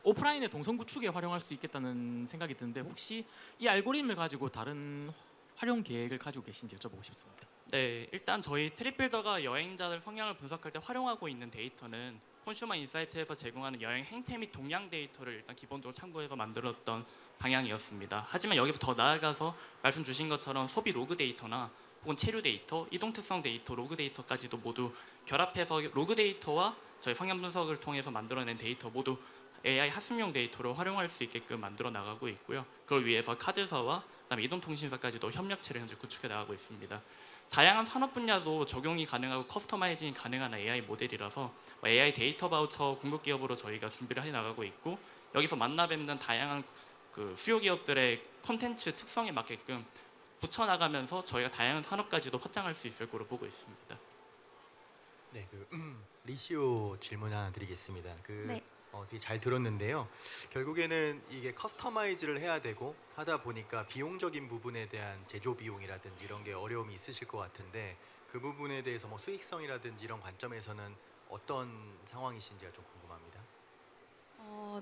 오프라인의 동선 구축에 활용할 수 있겠다는 생각이 드는데 혹시 이 알고리즘을 가지고 다른 활용 계획을 가지고 계신지 여쭤보고 싶습니다. 네, 일단 저희 트립빌더가 여행자들 성향을 분석할 때 활용하고 있는 데이터는 콘슈머 인사이트에서 제공하는 여행 행태 및 동향 데이터를 일단 기본적으로 참고해서 만들었던 방향이었습니다. 하지만 여기서 더 나아가서 말씀 주신 것처럼 소비 로그 데이터나 혹은 체류 데이터, 이동 특성 데이터, 로그 데이터까지도 모두 결합해서 로그 데이터와 저희 성향 분석을 통해서 만들어낸 데이터 모두 AI 학습용 데이터로 활용할 수 있게끔 만들어 나가고 있고요. 그걸 위해서 카드사와 그다음에 이동통신사까지도 협력체를 현재 구축해 나가고 있습니다. 다양한 산업 분야도 적용이 가능하고 커스터마이징이 가능한 AI 모델이라서 AI 데이터 바우처 공급 기업으로 저희가 준비를 해 나가고 있고 여기서 만나 뵙는 다양한 그 수요 기업들의 콘텐츠 특성에 맞게끔 붙여 나가면서 저희가 다양한 산업까지도 확장할 수 있을 거로 보고 있습니다. 네, 리시오 질문 하나 드리겠습니다. 네. 되게 잘 들었는데요. 결국에는 이게 커스터마이즈를 해야 되고 하다 보니까 비용적인 부분에 대한 제조 비용이라든지 이런 게 어려움이 있으실 것 같은데 그 부분에 대해서 뭐 수익성이라든지 이런 관점에서는 어떤 상황이신지가 좀 궁금합니다.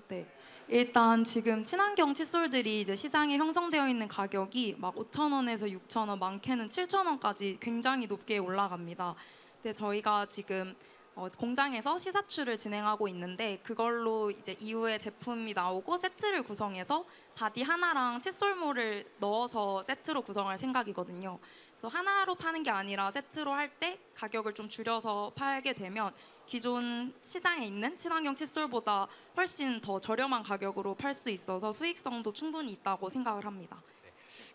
네. 일단 지금 친환경 칫솔들이 이제 시장에 형성되어 있는 가격이 막 5,000원에서 6,000원, 많게는 7,000원까지 굉장히 높게 올라갑니다. 근데 저희가 지금 공장에서 시사출을 진행하고 있는데 그걸로 이제 이후에 제품이 나오고 세트를 구성해서 바디 하나랑 칫솔모를 넣어서 세트로 구성할 생각이거든요. 그래서 하나로 파는 게 아니라 세트로 할 때 가격을 좀 줄여서 팔게 되면 기존 시장에 있는 친환경 칫솔보다 훨씬 더 저렴한 가격으로 팔 수 있어서 수익성도 충분히 있다고 생각을 합니다.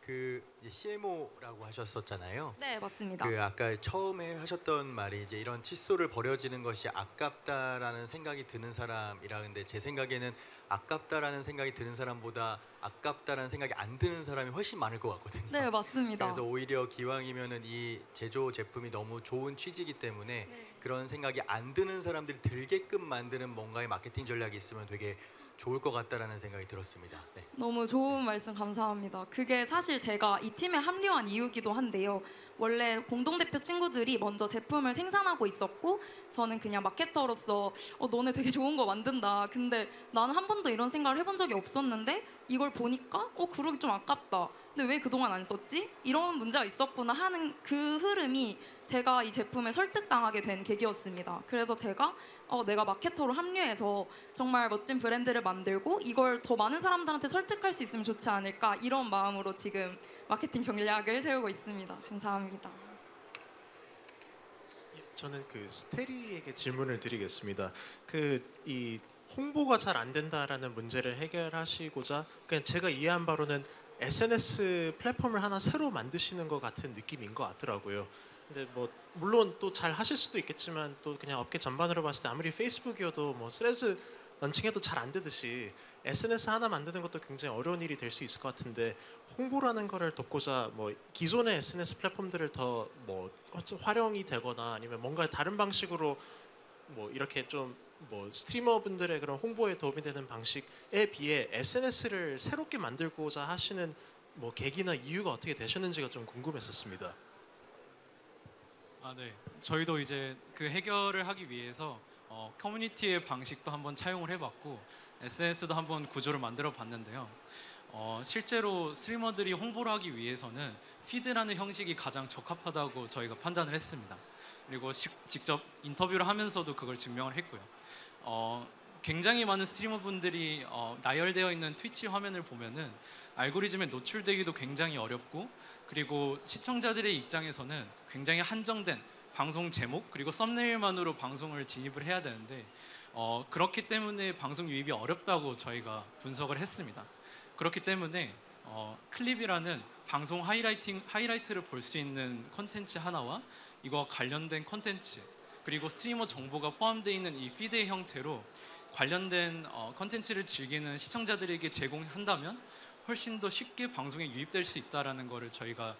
그 CMO라고 하셨었잖아요. 네, 맞습니다. 그 아까 처음에 하셨던 말이 이제 이런 칫솔을 버려지는 것이 아깝다라는 생각이 드는 사람이라는데 제 생각에는 아깝다라는 생각이 드는 사람보다 아깝다라는 생각이 안 드는 사람이 훨씬 많을 것 같거든요. 네, 맞습니다. 그래서 오히려 기왕이면은 이 제조 제품이 너무 좋은 취지이기 때문에 그런 생각이 안 드는 사람들이 들게끔 만드는 뭔가의 마케팅 전략이 있으면 되게 좋을 것 같다라는 생각이 들었습니다. 네. 너무 좋은 말씀 감사합니다. 그게 사실 제가 이 팀에 합류한 이유기도 한데요. 원래 공동대표 친구들이 먼저 제품을 생산하고 있었고 저는 그냥 마케터로서 너네 되게 좋은 거 만든다. 근데 나는 한 번도 이런 생각을 해본 적이 없었는데 이걸 보니까 그러기 좀 아깝다. 근데 왜 그동안 안 썼지? 이런 문제가 있었구나 하는 그 흐름이 제가 이 제품에 설득당하게 된 계기였습니다. 그래서 제가 내가 마케터로 합류해서 정말 멋진 브랜드를 만들고 이걸 더 많은 사람들한테 설득할 수 있으면 좋지 않을까 이런 마음으로 지금 마케팅 전략을 세우고 있습니다. 감사합니다. 저는 그 스테리에게 질문을 드리겠습니다. 이 홍보가 잘 안 된다라는 문제를 해결하시고자 그냥 제가 이해한 바로는 SNS 플랫폼을 하나 새로 만드시는 것 같은 느낌인 것 같더라고요. 근데 뭐 물론 또 잘 하실 수도 있겠지만 또 그냥 업계 전반으로 봤을 때 아무리 페이스북이어도 뭐 스레즈 런칭해도 잘 안 되듯이 SNS 하나 만드는 것도 굉장히 어려운 일이 될 수 있을 것 같은데 홍보라는 거를 돕고자 뭐 기존의 SNS 플랫폼들을 더 뭐 활용이 되거나 아니면 뭔가 다른 방식으로 뭐 이렇게 좀 뭐 스트리머 분들의 그런 홍보에 도움이 되는 방식에 비해 SNS를 새롭게 만들고자 하시는 뭐 계기나 이유가 어떻게 되셨는지가 좀 궁금했었습니다. 네. 저희도 이제 그 해결을 하기 위해서 커뮤니티의 방식도 한번 차용을 해봤고 SNS도 한번 구조를 만들어 봤는데요. 실제로 스트리머들이 홍보를 하기 위해서는 피드라는 형식이 가장 적합하다고 저희가 판단을 했습니다. 그리고 직접 인터뷰를 하면서도 그걸 증명을 했고요. 굉장히 많은 스트리머분들이 나열되어 있는 트위치 화면을 보면은 알고리즘에 노출되기도 굉장히 어렵고, 그리고 시청자들의 입장에서는 굉장히 한정된 방송 제목 그리고 썸네일만으로 방송을 진입을 해야 되는데 그렇기 때문에 방송 유입이 어렵다고 저희가 분석을 했습니다. 그렇기 때문에 클립이라는 방송 하이라이트를 볼 수 있는 콘텐츠 하나와 이거 관련된 콘텐츠 그리고 스트리머 정보가 포함되어 있는 이 피드의 형태로 관련된 콘텐츠를 즐기는 시청자들에게 제공한다면 훨씬 더 쉽게 방송에 유입될 수 있다라는 거를 저희가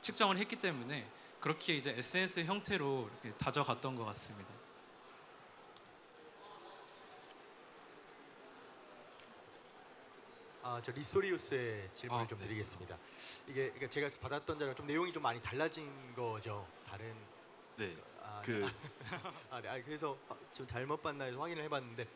측정을 했기 때문에 그렇게 이제 SNS 형태로 이렇게 다져갔던 것 같습니다. 저 리소리우스의 질문을 좀 드리겠습니다. 이게 그러니까 제가 받았던 자랑 좀 내용이 좀 많이 달라진 거죠. 다른 네. 그래서 좀 잘못 봤나 해서 확인을 해봤는데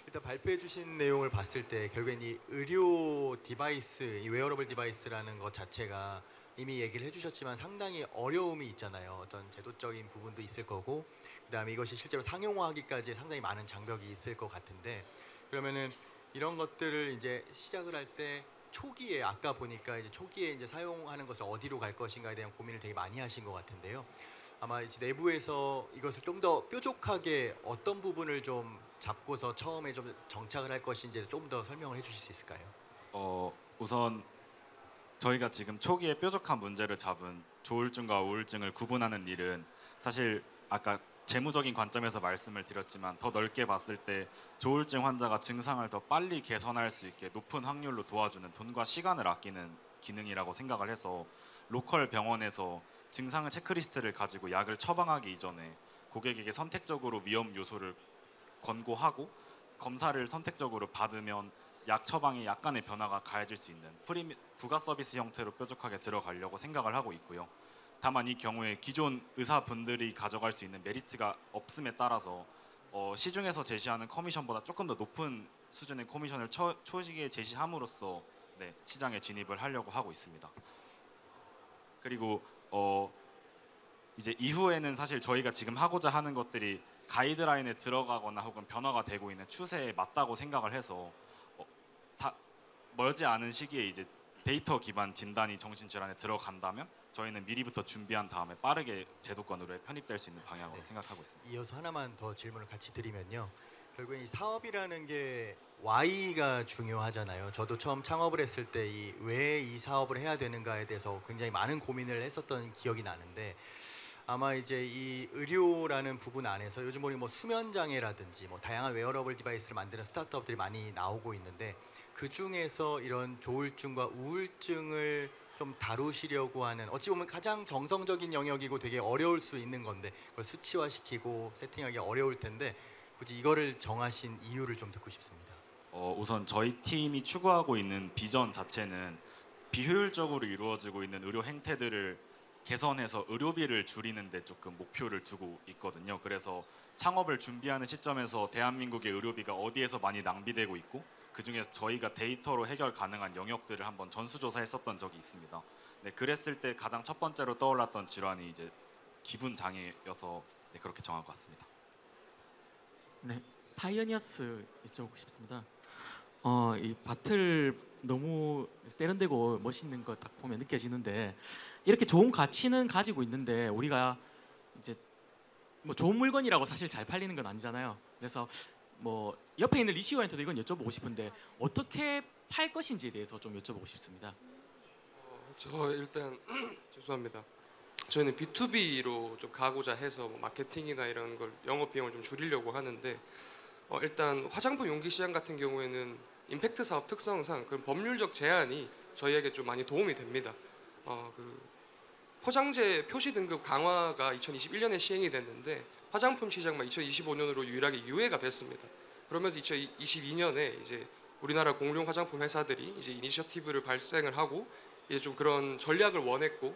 일단 발표해 주신 내용을 봤을 때 결국엔 이 의료 디바이스, 이 웨어러블 디바이스라는 것 자체가 이미 얘기를 해주셨지만 상당히 어려움이 있잖아요. 어떤 제도적인 부분도 있을 거고 그다음에 이것이 실제로 상용화하기까지 상당히 많은 장벽이 있을 것 같은데 그러면은 이런 것들을 이제 시작을 할 때 초기에 아까 보니까 이제 초기에 이제 사용하는 것을 어디로 갈 것인가에 대한 고민을 되게 많이 하신 것 같은데요. 아마 이제 내부에서 이것을 좀 더 뾰족하게 어떤 부분을 좀 잡고서 처음에 좀 정착을 할 것인지 좀 더 설명을 해주실 수 있을까요? 우선 저희가 지금 초기에 뾰족한 문제를 잡은 조울증과 우울증을 구분하는 일은 사실 아까 재무적인 관점에서 말씀을 드렸지만 더 넓게 봤을 때 조울증 환자가 증상을 더 빨리 개선할 수 있게 높은 확률로 도와주는 돈과 시간을 아끼는 기능이라고 생각을 해서 로컬 병원에서 증상의 체크리스트를 가지고 약을 처방하기 이전에 고객에게 선택적으로 위험 요소를 권고하고 검사를 선택적으로 받으면 약 처방에 약간의 변화가 가해질 수 있는 부가 서비스 형태로 뾰족하게 들어가려고 생각을 하고 있고요. 다만 이 경우에 기존 의사분들이 가져갈 수 있는 메리트가 없음에 따라서 시중에서 제시하는 커미션보다 조금 더 높은 수준의 커미션을 초시기에 제시함으로써 시장에 진입을 하려고 하고 있습니다. 그리고 이제 이후에는 사실 저희가 지금 하고자 하는 것들이 가이드라인에 들어가거나 혹은 변화가 되고 있는 추세에 맞다고 생각을 해서 멀지 않은 시기에 이제 데이터 기반 진단이 정신질환에 들어간다면 저희는 미리부터 준비한 다음에 빠르게 제도권으로 편입될 수 있는 방향으로 생각하고 있습니다. 이어서 하나만 더 질문을 같이 드리면요. 결국에 이 사업이라는 게 Y가 중요하잖아요. 저도 처음 창업을 했을 때 왜 이 사업을 해야 되는가에 대해서 굉장히 많은 고민을 했었던 기억이 나는데 아마 이제 이 의료라는 부분 안에서 요즘 우리 뭐 수면 장애라든지 뭐 다양한 웨어러블 디바이스를 만드는 스타트업들이 많이 나오고 있는데 그 중에서 이런 조울증과 우울증을 좀 다루시려고 하는 어찌 보면 가장 정성적인 영역이고 되게 어려울 수 있는 건데 그걸 수치화시키고 세팅하기 어려울 텐데 굳이 이거를 정하신 이유를 좀 듣고 싶습니다. 우선 저희 팀이 추구하고 있는 비전 자체는 비효율적으로 이루어지고 있는 의료 행태들을 개선해서 의료비를 줄이는 데 조금 목표를 두고 있거든요. 그래서 창업을 준비하는 시점에서 대한민국의 의료비가 어디에서 많이 낭비되고 있고 그중에서 저희가 데이터로 해결 가능한 영역들을 한번 전수조사했었던 적이 있습니다. 그랬을 때 가장 첫 번째로 떠올랐던 질환이 이제 기분 장애여서 그렇게 정한 것 같습니다. 네, 파이어니어스 여쭤보고 싶습니다. 이 바틀 너무 세련되고 멋있는 거 딱 보면 느껴지는데 이렇게 좋은 가치는 가지고 있는데 우리가 이제 뭐 좋은 물건이라고 사실 잘 팔리는 건 아니잖아요. 그래서 뭐 옆에 있는 리시오한테도 이건 여쭤보고 싶은데 어떻게 팔 것인지에 대해서 좀 여쭤보고 싶습니다. 저 일단 죄송합니다. 저희는 B2B로 좀 가고자 해서 뭐 마케팅이나 이런 걸 영업 비용을 좀 줄이려고 하는데 일단 화장품 용기 시장 같은 경우에는 임팩트 사업 특성상 그런 법률적 제한이 저희에게 좀 많이 도움이 됩니다. 그 포장재 표시 등급 강화가 2021년에 시행이 됐는데 화장품 시장만 2025년으로 유일하게 유예가 됐습니다. 그러면서 2022년에 이제 우리나라 공룡 화장품 회사들이 이제 이니셔티브를 발생을 하고 이제 좀 그런 전략을 원했고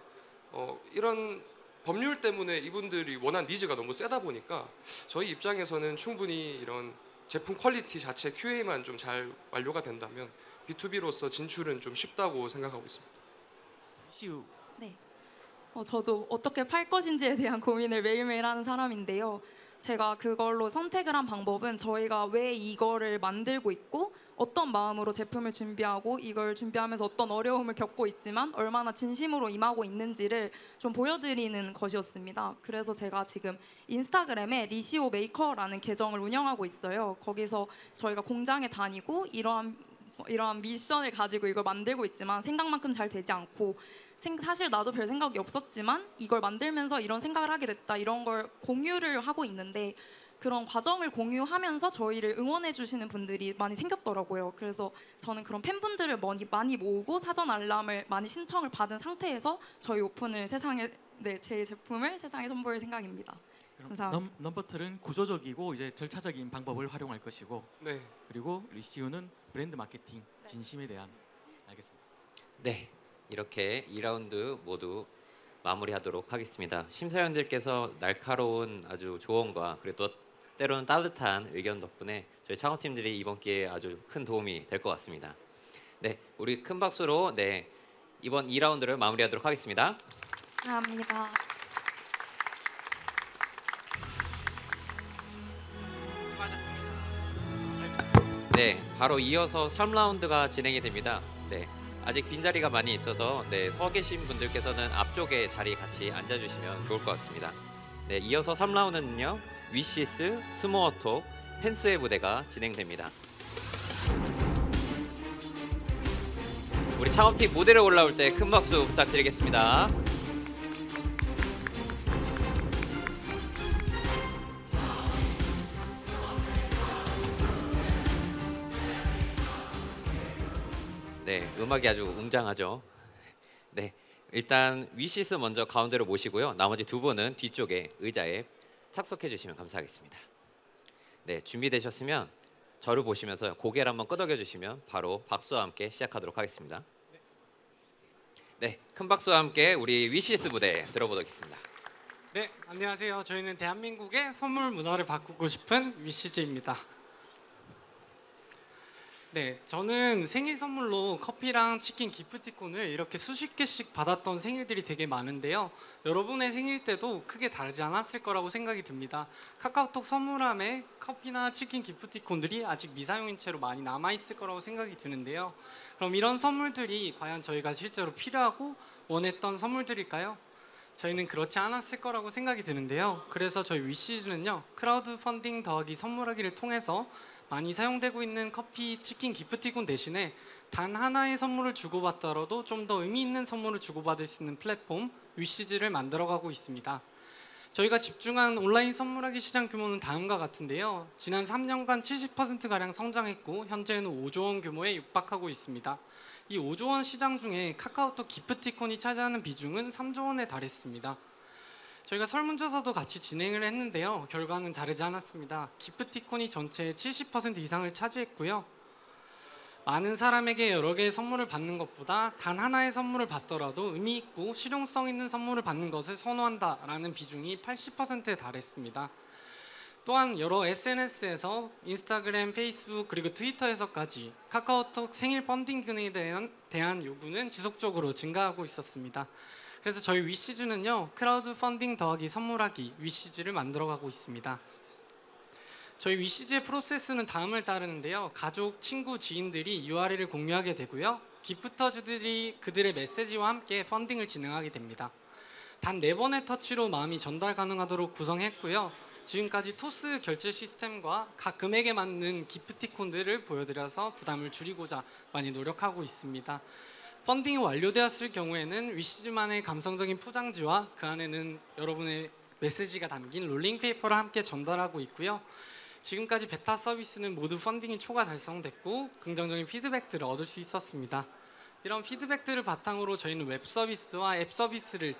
이런 법률 때문에 이분들이 원하는 니즈가 너무 세다 보니까 저희 입장에서는 충분히 이런 제품 퀄리티 자체 QA만 좀 잘 완료가 된다면 B2B로서 진출은 좀 쉽다고 생각하고 있습니다. 시우. 네. 저도 어떻게 팔 것인지에 대한 고민을 매일매일 하는 사람인데요. 제가 그걸로 선택을 한 방법은 저희가 왜 이거를 만들고 있고 어떤 마음으로 제품을 준비하고 이걸 준비하면서 어떤 어려움을 겪고 있지만 얼마나 진심으로 임하고 있는지를 좀 보여드리는 것이었습니다. 그래서 제가 지금 인스타그램에 리시오 메이커라는 계정을 운영하고 있어요. 거기서 저희가 공장에 다니고 이러한 미션을 가지고 이걸 만들고 있지만 생각만큼 잘 되지 않고 사실 나도 별 생각이 없었지만 이걸 만들면서 이런 생각을 하게 됐다 이런 걸 공유를 하고 있는데 그런 과정을 공유하면서 저희를 응원해 주시는 분들이 많이 생겼더라고요. 그래서 저는 그런 팬분들을 많이 모으고 사전 알람을 많이 신청을 받은 상태에서 저희 오픈을 제 제품을 세상에 선보일 생각입니다. 감사합니다. 넘버틀은 구조적이고 이제 절차적인 방법을 활용할 것이고 네. 그리고 리시우는 브랜드 마케팅 진심에 대한 알겠습니다. 네, 이렇게 2라운드 모두 마무리하도록 하겠습니다. 심사위원들께서 날카로운 아주 조언과 그리고 또 때로는 따뜻한 의견 덕분에 저희 창업팀들이 이번 기회에 아주 큰 도움이 될 것 같습니다. 네, 우리 큰 박수로 이번 2라운드를 마무리하도록 하겠습니다. 감사합니다. 네, 바로 이어서 3라운드가 진행이 됩니다. 네, 아직 빈자리가 많이 있어서 서 계신 분들께서는 앞쪽에 자리 같이 앉아주시면 좋을 것 같습니다. 네, 이어서 3라운드는요. 위시스, 스모어톡, 펜스의 무대가 진행됩니다. 우리 창업팀 무대로 올라올 때 큰 박수 부탁드리겠습니다. 네, 음악이 아주 웅장하죠. 네, 일단 위시스 먼저 가운데로 모시고요. 나머지 두 분은 뒤쪽에 의자에 착석해 주시면 감사하겠습니다. 네, 준비되셨으면 저를 보시면서 고개를 한번 끄덕여 주시면 바로 박수와 함께 시작하도록 하겠습니다. 네, 큰 박수와 함께 우리 위시스 무대 들어보도록 하겠습니다. 네, 안녕하세요. 저희는 대한민국의 선물 문화를 바꾸고 싶은 위시즈입니다. 네, 저는 생일 선물로 커피랑 치킨 기프티콘을 이렇게 수십 개씩 받았던 생일들이 되게 많은데요. 여러분의 생일 때도 크게 다르지 않았을 거라고 생각이 듭니다. 카카오톡 선물함에 커피나 치킨 기프티콘들이 아직 미사용인 채로 많이 남아있을 거라고 생각이 드는데요. 그럼 이런 선물들이 과연 저희가 실제로 필요하고 원했던 선물들일까요? 저희는 그렇지 않았을 거라고 생각이 드는데요. 그래서 저희 위시즈는요, 크라우드 펀딩 더하기 선물하기를 통해서 많이 사용되고 있는 커피, 치킨, 기프티콘 대신에 단 하나의 선물을 주고받더라도 좀 더 의미 있는 선물을 주고받을 수 있는 플랫폼 위시즈를 만들어가고 있습니다. 저희가 집중한 온라인 선물하기 시장 규모는 다음과 같은데요. 지난 3년간 70%가량 성장했고 현재는 5조 원 규모에 육박하고 있습니다. 이 5조 원 시장 중에 카카오톡 기프티콘이 차지하는 비중은 3조 원에 달했습니다. 저희가 설문조사도 같이 진행을 했는데요. 결과는 다르지 않았습니다. 기프티콘이 전체의 70% 이상을 차지했고요. 많은 사람에게 여러 개의 선물을 받는 것보다 단 하나의 선물을 받더라도 의미 있고 실용성 있는 선물을 받는 것을 선호한다라는 비중이 80%에 달했습니다. 또한 여러 SNS에서 인스타그램, 페이스북 그리고 트위터에서까지 카카오톡 생일 펀딩 등에 대한 요구는 지속적으로 증가하고 있었습니다. 그래서 저희 위시즈는요, 크라우드 펀딩 더하기 선물하기 위시즈를 만들어가고 있습니다. 저희 위시즈의 프로세스는 다음을 따르는데요. 가족, 친구, 지인들이 URL을 공유하게 되고요. 기프터즈들이 그들의 메시지와 함께 펀딩을 진행하게 됩니다. 단 4번의 터치로 마음이 전달 가능하도록 구성했고요. 지금까지 토스 결제 시스템과 각 금액에 맞는 기프티콘들을 보여드려서 부담을 줄이고자 많이 노력하고 있습니다. 펀딩이 완료되었을 경우에는 위시즈만의 감성적인 포장지와 그 안에는 여러분의 메시지가 담긴 롤링페이퍼를 함께 전달하고 있고요. 지금까지 베타 서비스는 모두 펀딩이 초과 달성됐고 긍정적인 피드백들을 얻을 수 있었습니다. 이런 피드백들을 바탕으로 저희는 웹 서비스와 앱 서비스를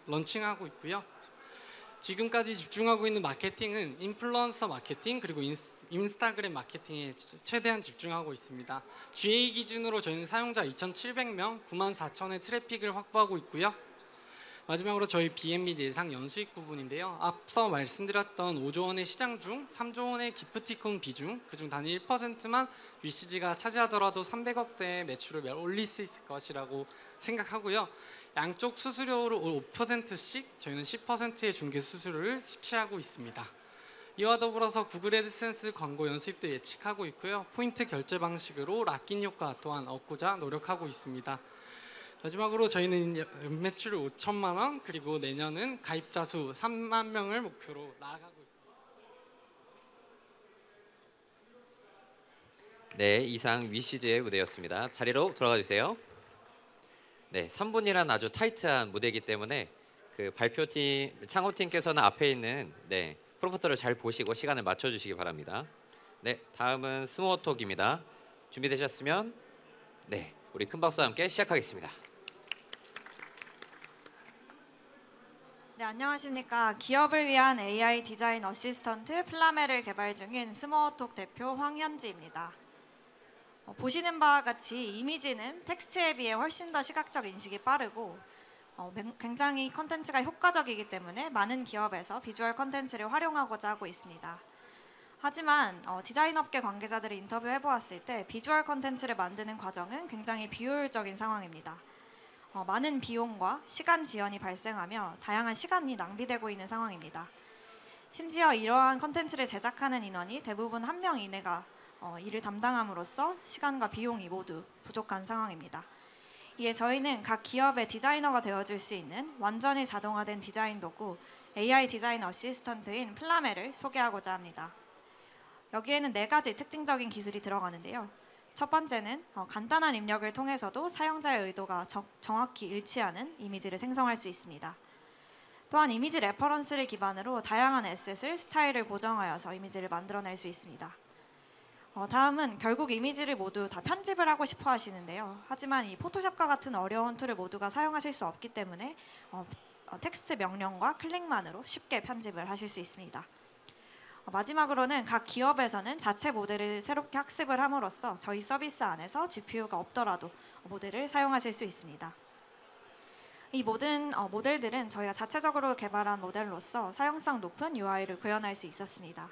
런칭하고 있고요. 지금까지 집중하고 있는 마케팅은 인플루언서 마케팅 그리고 인스타그램 마케팅에 최대한 집중하고 있습니다. GA 기준으로 저희는 사용자 2,700명, 94,000의 트래픽을 확보하고 있고요. 마지막으로 저희 BM 및 예상 연수익 부분인데요. 앞서 말씀드렸던 5조 원의 시장 중 3조 원의 기프티콘 비중, 그중 단 1%만 위시지가 차지하더라도 300억대의 매출을 올릴 수 있을 것이라고 생각하고요. 양쪽 수수료로 5%씩 저희는 10%의 중개 수수료를 수취하고 있습니다. 이와 더불어서 구글 애드센스 광고 연수입도 예측하고 있고요. 포인트 결제 방식으로 락인 효과 또한 얻고자 노력하고 있습니다. 마지막으로 저희는 연매출 5천만 원, 그리고 내년은 가입자 수 3만 명을 목표로 나아가고 있습니다. 네, 이상 위시즈의 무대였습니다. 자리로 돌아가 주세요. 네, 3분이란 아주 타이트한 무대이기 때문에 그 발표팀, 창업팀께서는 앞에 있는 프로포터를 잘 보시고 시간을 맞춰주시기 바랍니다. 네, 다음은 스모어톡입니다. 준비되셨으면 우리 큰 박수와 함께 시작하겠습니다. 네, 안녕하십니까. 기업을 위한 AI 디자인 어시스턴트 플라메를 개발 중인 스모어톡 대표 황현지입니다. 보시는 바와 같이 이미지는 텍스트에 비해 훨씬 더 시각적 인식이 빠르고 굉장히 컨텐츠가 효과적이기 때문에 많은 기업에서 비주얼 컨텐츠를 활용하고자 하고 있습니다. 하지만 디자인 업계 관계자들을 인터뷰해보았을 때 비주얼 컨텐츠를 만드는 과정은 굉장히 비효율적인 상황입니다. 많은 비용과 시간 지연이 발생하며 다양한 시간이 낭비되고 있는 상황입니다. 심지어 이러한 컨텐츠를 제작하는 인원이 대부분 1명 이내가 이를 담당함으로써 시간과 비용이 모두 부족한 상황입니다. 이에 저희는 각 기업의 디자이너가 되어줄 수 있는 완전히 자동화된 디자인 도구 AI 디자인 어시스턴트인 플라메를 소개하고자 합니다. 여기에는 4가지 특징적인 기술이 들어가는데요. 첫 번째는 간단한 입력을 통해서도 사용자의 의도가 정확히 일치하는 이미지를 생성할 수 있습니다. 또한 이미지 레퍼런스를 기반으로 다양한 에셋을 스타일을 고정하여서 이미지를 만들어낼 수 있습니다. 다음은 결국 이미지를 모두 다 편집을 하고 싶어 하시는데요. 하지만 이 포토샵과 같은 어려운 툴을 모두가 사용하실 수 없기 때문에 텍스트 명령과 클릭만으로 쉽게 편집을 하실 수 있습니다. 마지막으로는 각 기업에서는 자체 모델을 새롭게 학습을 함으로써 저희 서비스 안에서 GPU가 없더라도 모델을 사용하실 수 있습니다. 이 모든 모델들은 저희가 자체적으로 개발한 모델로서 사용성 높은 UI를 구현할 수 있었습니다.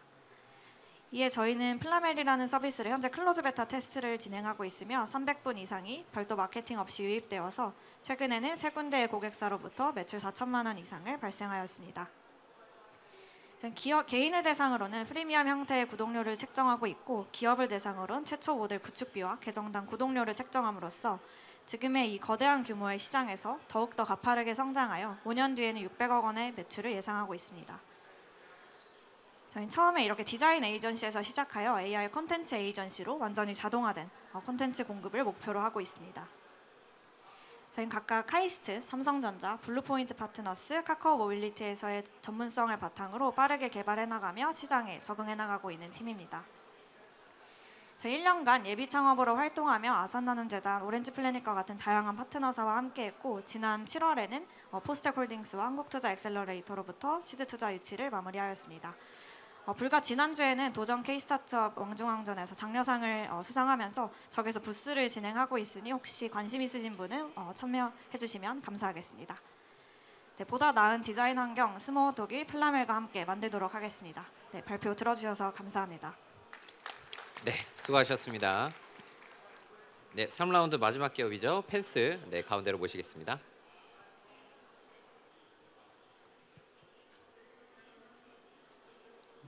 이에 저희는 플라멜이라는 서비스를 현재 클로즈 베타 테스트를 진행하고 있으며 300분 이상이 별도 마케팅 없이 유입되어서 최근에는 3군데의 고객사로부터 매출 4천만 원 이상을 발생하였습니다. 개인을 대상으로는 프리미엄 형태의 구독료를 책정하고 있고 기업을 대상으로는 최초 모델 구축비와 계정당 구독료를 책정함으로써 지금의 이 거대한 규모의 시장에서 더욱더 가파르게 성장하여 5년 뒤에는 600억 원의 매출을 예상하고 있습니다. 저희는 처음에 이렇게 디자인 에이전시에서 시작하여 AI 콘텐츠 에이전시로 완전히 자동화된 콘텐츠 공급을 목표로 하고 있습니다. 저희는 각각 카이스트, 삼성전자, 블루포인트 파트너스, 카카오 모빌리티에서의 전문성을 바탕으로 빠르게 개발해 나가며 시장에 적응해 나가고 있는 팀입니다. 저희 1년간 예비 창업으로 활동하며 아산나눔재단, 오렌지플래닛과 같은 다양한 파트너사와 함께했고 지난 7월에는 포스텍홀딩스와 한국투자 엑셀러레이터로부터 시드 투자 유치를 마무리하였습니다. 불과 지난주에는 도전 K스타트업 왕중왕전에서 장려상을 수상하면서 저기서 부스를 진행하고 있으니 혹시 관심 있으신 분은 참여해 주시면 감사하겠습니다. 네, 보다 나은 디자인 환경 스모어톡이 플라멜과 함께 만들도록 하겠습니다. 네, 발표 들어주셔서 감사합니다. 네, 수고하셨습니다. 네, 3라운드 마지막 기업이죠. 펜스 가운데로 모시겠습니다.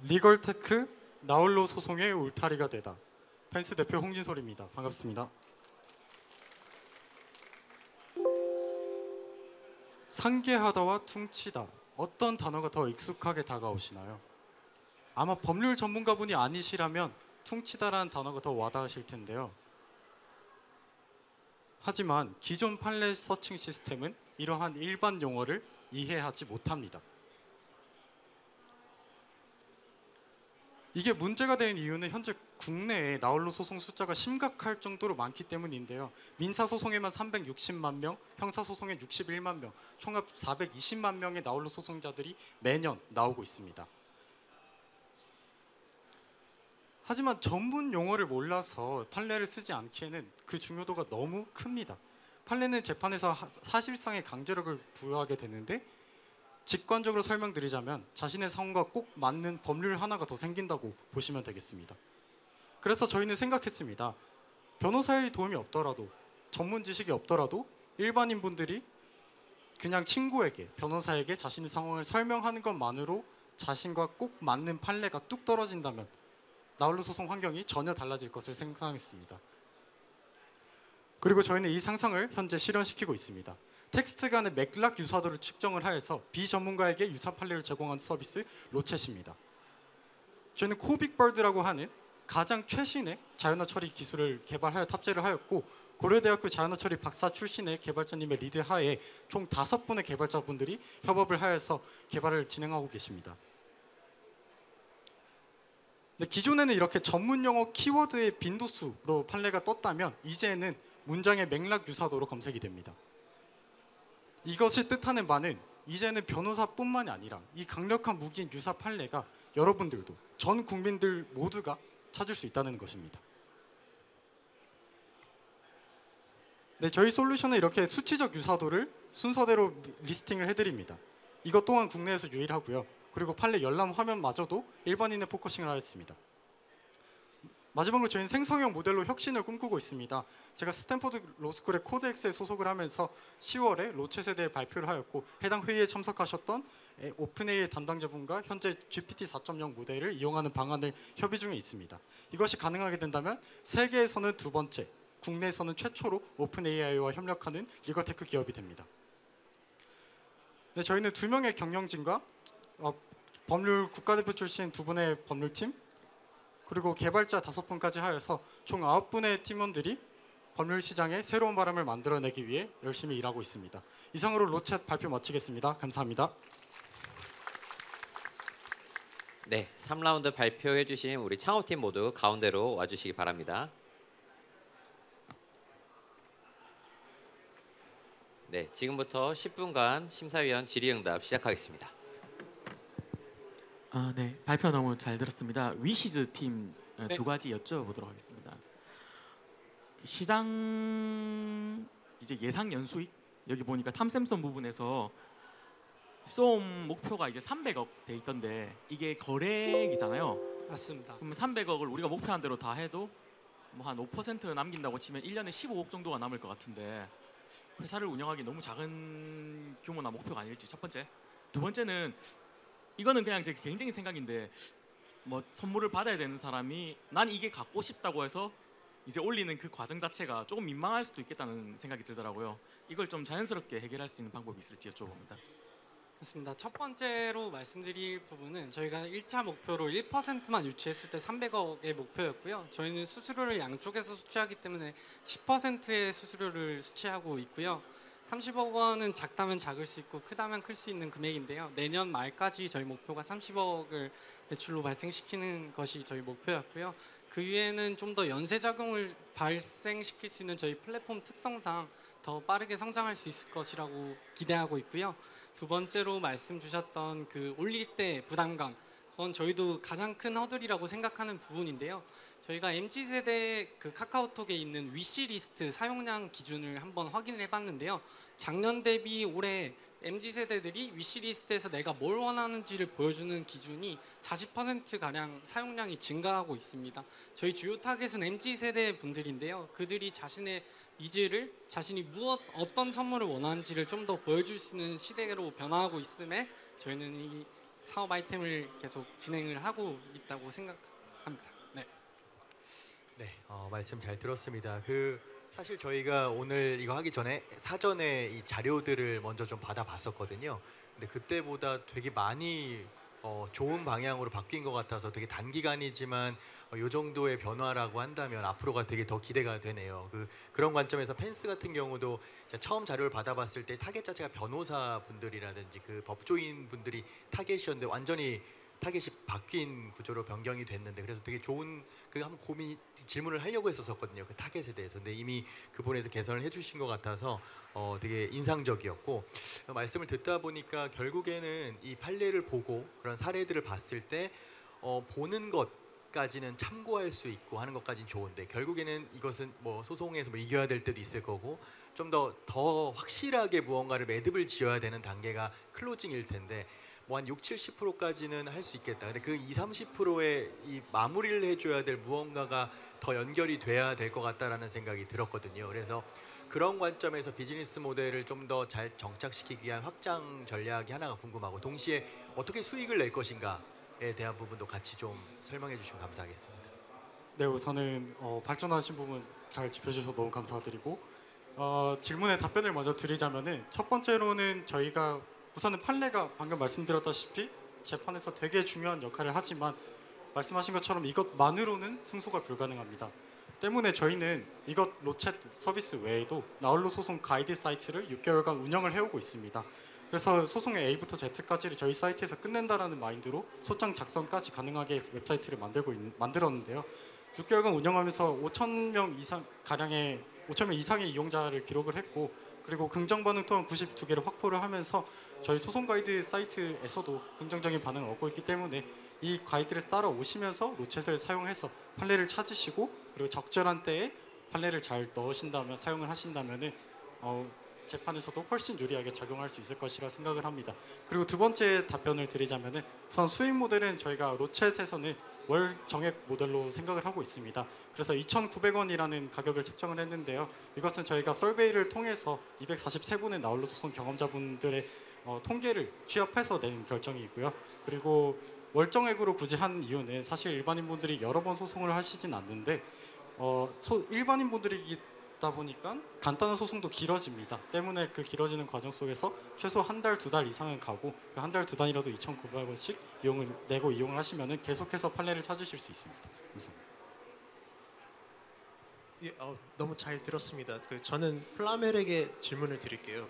리걸테크 나홀로 소송의 울타리가 되다. 펜스 대표 홍진솔입니다. 반갑습니다. 상계하다와 퉁치다. 어떤 단어가 더 익숙하게 다가오시나요? 아마 법률 전문가분이 아니시라면 퉁치다라는 단어가 더 와닿으실 텐데요. 하지만 기존 판례 서칭 시스템은 이러한 일반 용어를 이해하지 못합니다. 이게 문제가 된 이유는 현재 국내에 나홀로 소송 숫자가 심각할 정도로 많기 때문인데요. 민사소송에만 360만 명, 형사소송에 61만 명, 총합 420만 명의 나홀로 소송자들이 매년 나오고 있습니다. 하지만 전문 용어를 몰라서 판례를 쓰지 않기에는 그 중요도가 너무 큽니다. 판례는 재판에서 사실상의 강제력을 부여하게 되는데 직관적으로 설명드리자면 자신의 상황과 꼭 맞는 법률 하나가 더 생긴다고 보시면 되겠습니다. 그래서 저희는 생각했습니다. 변호사의 도움이 없더라도 전문 지식이 없더라도 일반인 분들이 그냥 친구에게 변호사에게 자신의 상황을 설명하는 것만으로 자신과 꼭 맞는 판례가 뚝 떨어진다면 나홀로 소송 환경이 전혀 달라질 것을 생각했습니다. 그리고 저희는 이 상상을 현재 실현시키고 있습니다. 텍스트 간의 맥락 유사도를 측정을 하여서 비전문가에게 유사 판례를 제공하는 서비스 로챗입니다. 저희는 코빅버드라고 하는 가장 최신의 자연어 처리 기술을 개발하여 탑재를 하였고 고려대학교 자연어 처리 박사 출신의 개발자님의 리드하에 총 5분의 개발자분들이 협업을 하여서 개발을 진행하고 계십니다. 근데 기존에는 이렇게 전문 용어 키워드의 빈도수로 판례가 떴다면 이제는 문장의 맥락 유사도로 검색이 됩니다. 이것이 뜻하는 바는 이제는 변호사뿐만이 아니라 이 강력한 무기인 유사 판례가 여러분들도 전 국민들 모두가 찾을 수 있다는 것입니다. 네, 저희 솔루션은 이렇게 수치적 유사도를 순서대로 리스팅을 해드립니다. 이것 또한 국내에서 유일하고요. 그리고 판례 열람 화면마저도 일반인의 포커싱을 하였습니다. 마지막으로 저희는 생성형 모델로 혁신을 꿈꾸고 있습니다. 제가 스탠퍼드 로스쿨의 코드엑스에 소속을 하면서 10월에 로챗에 대해 발표를 하였고 해당 회의에 참석하셨던 오픈AI 담당자분과 현재 GPT 4.0 모델을 이용하는 방안을 협의 중에 있습니다. 이것이 가능하게 된다면 세계에서는 2번째, 국내에서는 최초로 오픈AI와 협력하는 리걸테크 기업이 됩니다. 네, 저희는 2명의 경영진과 법률 국가대표 출신 2분의 법률팀 그리고 개발자 5분까지 하여서 총 9분의 팀원들이 법률 시장에 새로운 바람을 만들어내기 위해 열심히 일하고 있습니다. 이상으로 로챗 발표 마치겠습니다. 감사합니다. 네, 3라운드 발표해 주신 우리 창업팀 모두 가운데로 와주시기 바랍니다. 네, 지금부터 10분간 심사위원 질의응답 시작하겠습니다. 네, 발표 너무 잘 들었습니다. 위시즈 팀 네. 2가지 여쭤보도록 하겠습니다. 시장 이제 예상 연수익 여기 보니까 탐샘선 부분에서 쏘음 목표가 이제 300억 돼 있던데 이게 거래액이잖아요. 맞습니다. 그럼 300억을 우리가 목표한 대로 다 해도 뭐 한 5% 남긴다고 치면 1년에 15억 정도가 남을 것 같은데 회사를 운영하기 너무 작은 규모나 목표가 아닐지 첫 번째. 두 번째는 이거는 그냥 제 개인적인 생각인데 뭐 선물을 받아야 되는 사람이 난 이게 갖고 싶다고 해서 이제 올리는 그 과정 자체가 조금 민망할 수도 있겠다는 생각이 들더라고요. 이걸 좀 자연스럽게 해결할 수 있는 방법이 있을지 여쭤봅니다. 맞습니다. 첫 번째로 말씀드릴 부분은 저희가 1차 목표로 1%만 유치했을 때 300억의 목표였고요. 저희는 수수료를 양쪽에서 수취하기 때문에 10%의 수수료를 수취하고 있고요. 30억 원은 작다면 작을 수 있고 크다면 클 수 있는 금액인데요. 내년 말까지 저희 목표가 30억을 매출로 발생시키는 것이 저희 목표였고요. 그 위에는 좀 더 연쇄작용을 발생시킬 수 있는 저희 플랫폼 특성상 더 빠르게 성장할 수 있을 것이라고 기대하고 있고요. 두 번째로 말씀 주셨던 그 올릴 때 부담감, 그건 저희도 가장 큰 허들이라고 생각하는 부분인데요. 저희가 MZ세대 그 카카오톡에 있는 위시리스트 사용량 기준을 한번 확인을 해봤는데요. 작년 대비 올해 MZ세대들이 위시리스트에서 내가 뭘 원하는지를 보여주는 기준이 40%가량 사용량이 증가하고 있습니다. 저희 주요 타겟은 MZ세대 분들인데요. 그들이 자신의 니즈를 자신이 어떤 선물을 원하는지를 좀 더 보여줄 수 있는 시대로 변화하고 있음에 저희는 이 사업 아이템을 계속 진행을 하고 있다고 생각합니다. 네. 네, 말씀 잘 들었습니다. 사실 저희가 오늘 이거 하기 전에 사전에 이 자료들을 먼저 좀 받아봤었거든요. 근데 그때보다 되게 많이 좋은 방향으로 바뀐 것 같아서 되게 단기간이지만 이 정도의 변화라고 한다면 앞으로가 되게 더 기대가 되네요. 그런 관점에서 펜스 같은 경우도 처음 자료를 받아봤을 때 타겟 자체가 변호사 분들이라든지 그 법조인 분들이 타겟이었는데 완전히 타겟이 바뀐 구조로 변경이 됐는데 그래서 되게 좋은 한번 질문을 하려고 했었거든요. 그 타겟에 대해서. 근데 이미 그 부분에서 개선을 해주신 것 같아서 되게 인상적이었고 말씀을 듣다 보니까 결국에는 이 판례를 보고 그런 사례들을 봤을 때 보는 것 까지는 참고할 수 있고 하는 것까지는 좋은데 결국에는 이것은 뭐 소송에서 뭐 이겨야 될 때도 있을 거고 좀 더 확실하게 무언가를 매듭을 지어야 되는 단계가 클로징일 텐데 뭐 한 60-70%까지는 할 수 있겠다. 근데 그 20-30%의 이 마무리를 해줘야 될 무언가가 더 연결이 돼야 될 것 같다라는 생각이 들었거든요. 그래서 그런 관점에서 비즈니스 모델을 좀 더 잘 정착시키기 위한 확장 전략이 하나가 궁금하고 동시에 어떻게 수익을 낼 것인가에 대한 부분도 같이 좀 설명해 주시면 감사하겠습니다. 네, 우선은 발전하신 부분 잘 짚어주셔서 너무 감사드리고 질문에 답변을 먼저 드리자면은 첫 번째로는 저희가 우선은 판례가 방금 말씀드렸다시피 재판에서 되게 중요한 역할을 하지만 말씀하신 것처럼 이것만으로는 승소가 불가능합니다. 때문에 저희는 이것 로챗 서비스 외에도 나홀로 소송 가이드 사이트를 6개월간 운영을 해오고 있습니다. 그래서 소송의 A부터 Z까지를 저희 사이트에서 끝낸다라는 마인드로 소장 작성까지 가능하게 웹사이트를 만들었는데요. 6개월간 운영하면서 5,000명 이상의 이용자를 기록을 했고 그리고 긍정 반응 또한 92개를 확보를 하면서 저희 소송 가이드 사이트에서도 긍정적인 반응을 얻고 있기 때문에 이 가이드를 따라오시면서 로챗을 사용해서 판례를 찾으시고 그리고 적절한 때에 판례를 잘 넣으신다면 사용을 하신다면은 재판에서도 훨씬 유리하게 적용할 수 있을 것이라 생각을 합니다. 그리고 두 번째 답변을 드리자면은 우선 수익 모델은 저희가 로챗에서는 월 정액 모델로 생각을 하고 있습니다. 그래서 2,900원이라는 가격을 책정을 했는데요. 이것은 저희가 서베이를 통해서 243분의 나홀로 소송 경험자분들의 통계를 취합해서 낸 결정이고요. 그리고 월정액으로 굳이 한 이유는 사실 일반인분들이 여러 번 소송을 하시진 않는데 일반인분들이다 보니까 간단한 소송도 길어집니다. 때문에 그 길어지는 과정 속에서 최소 한 달, 두 달 이상은 가고 그 한 달, 두 달이라도 2,900원씩 이용을 하시면 계속해서 판례를 찾으실 수 있습니다. 감사합니다. 예, 너무 잘 들었습니다. 저는 플라멜에게 질문을 드릴게요.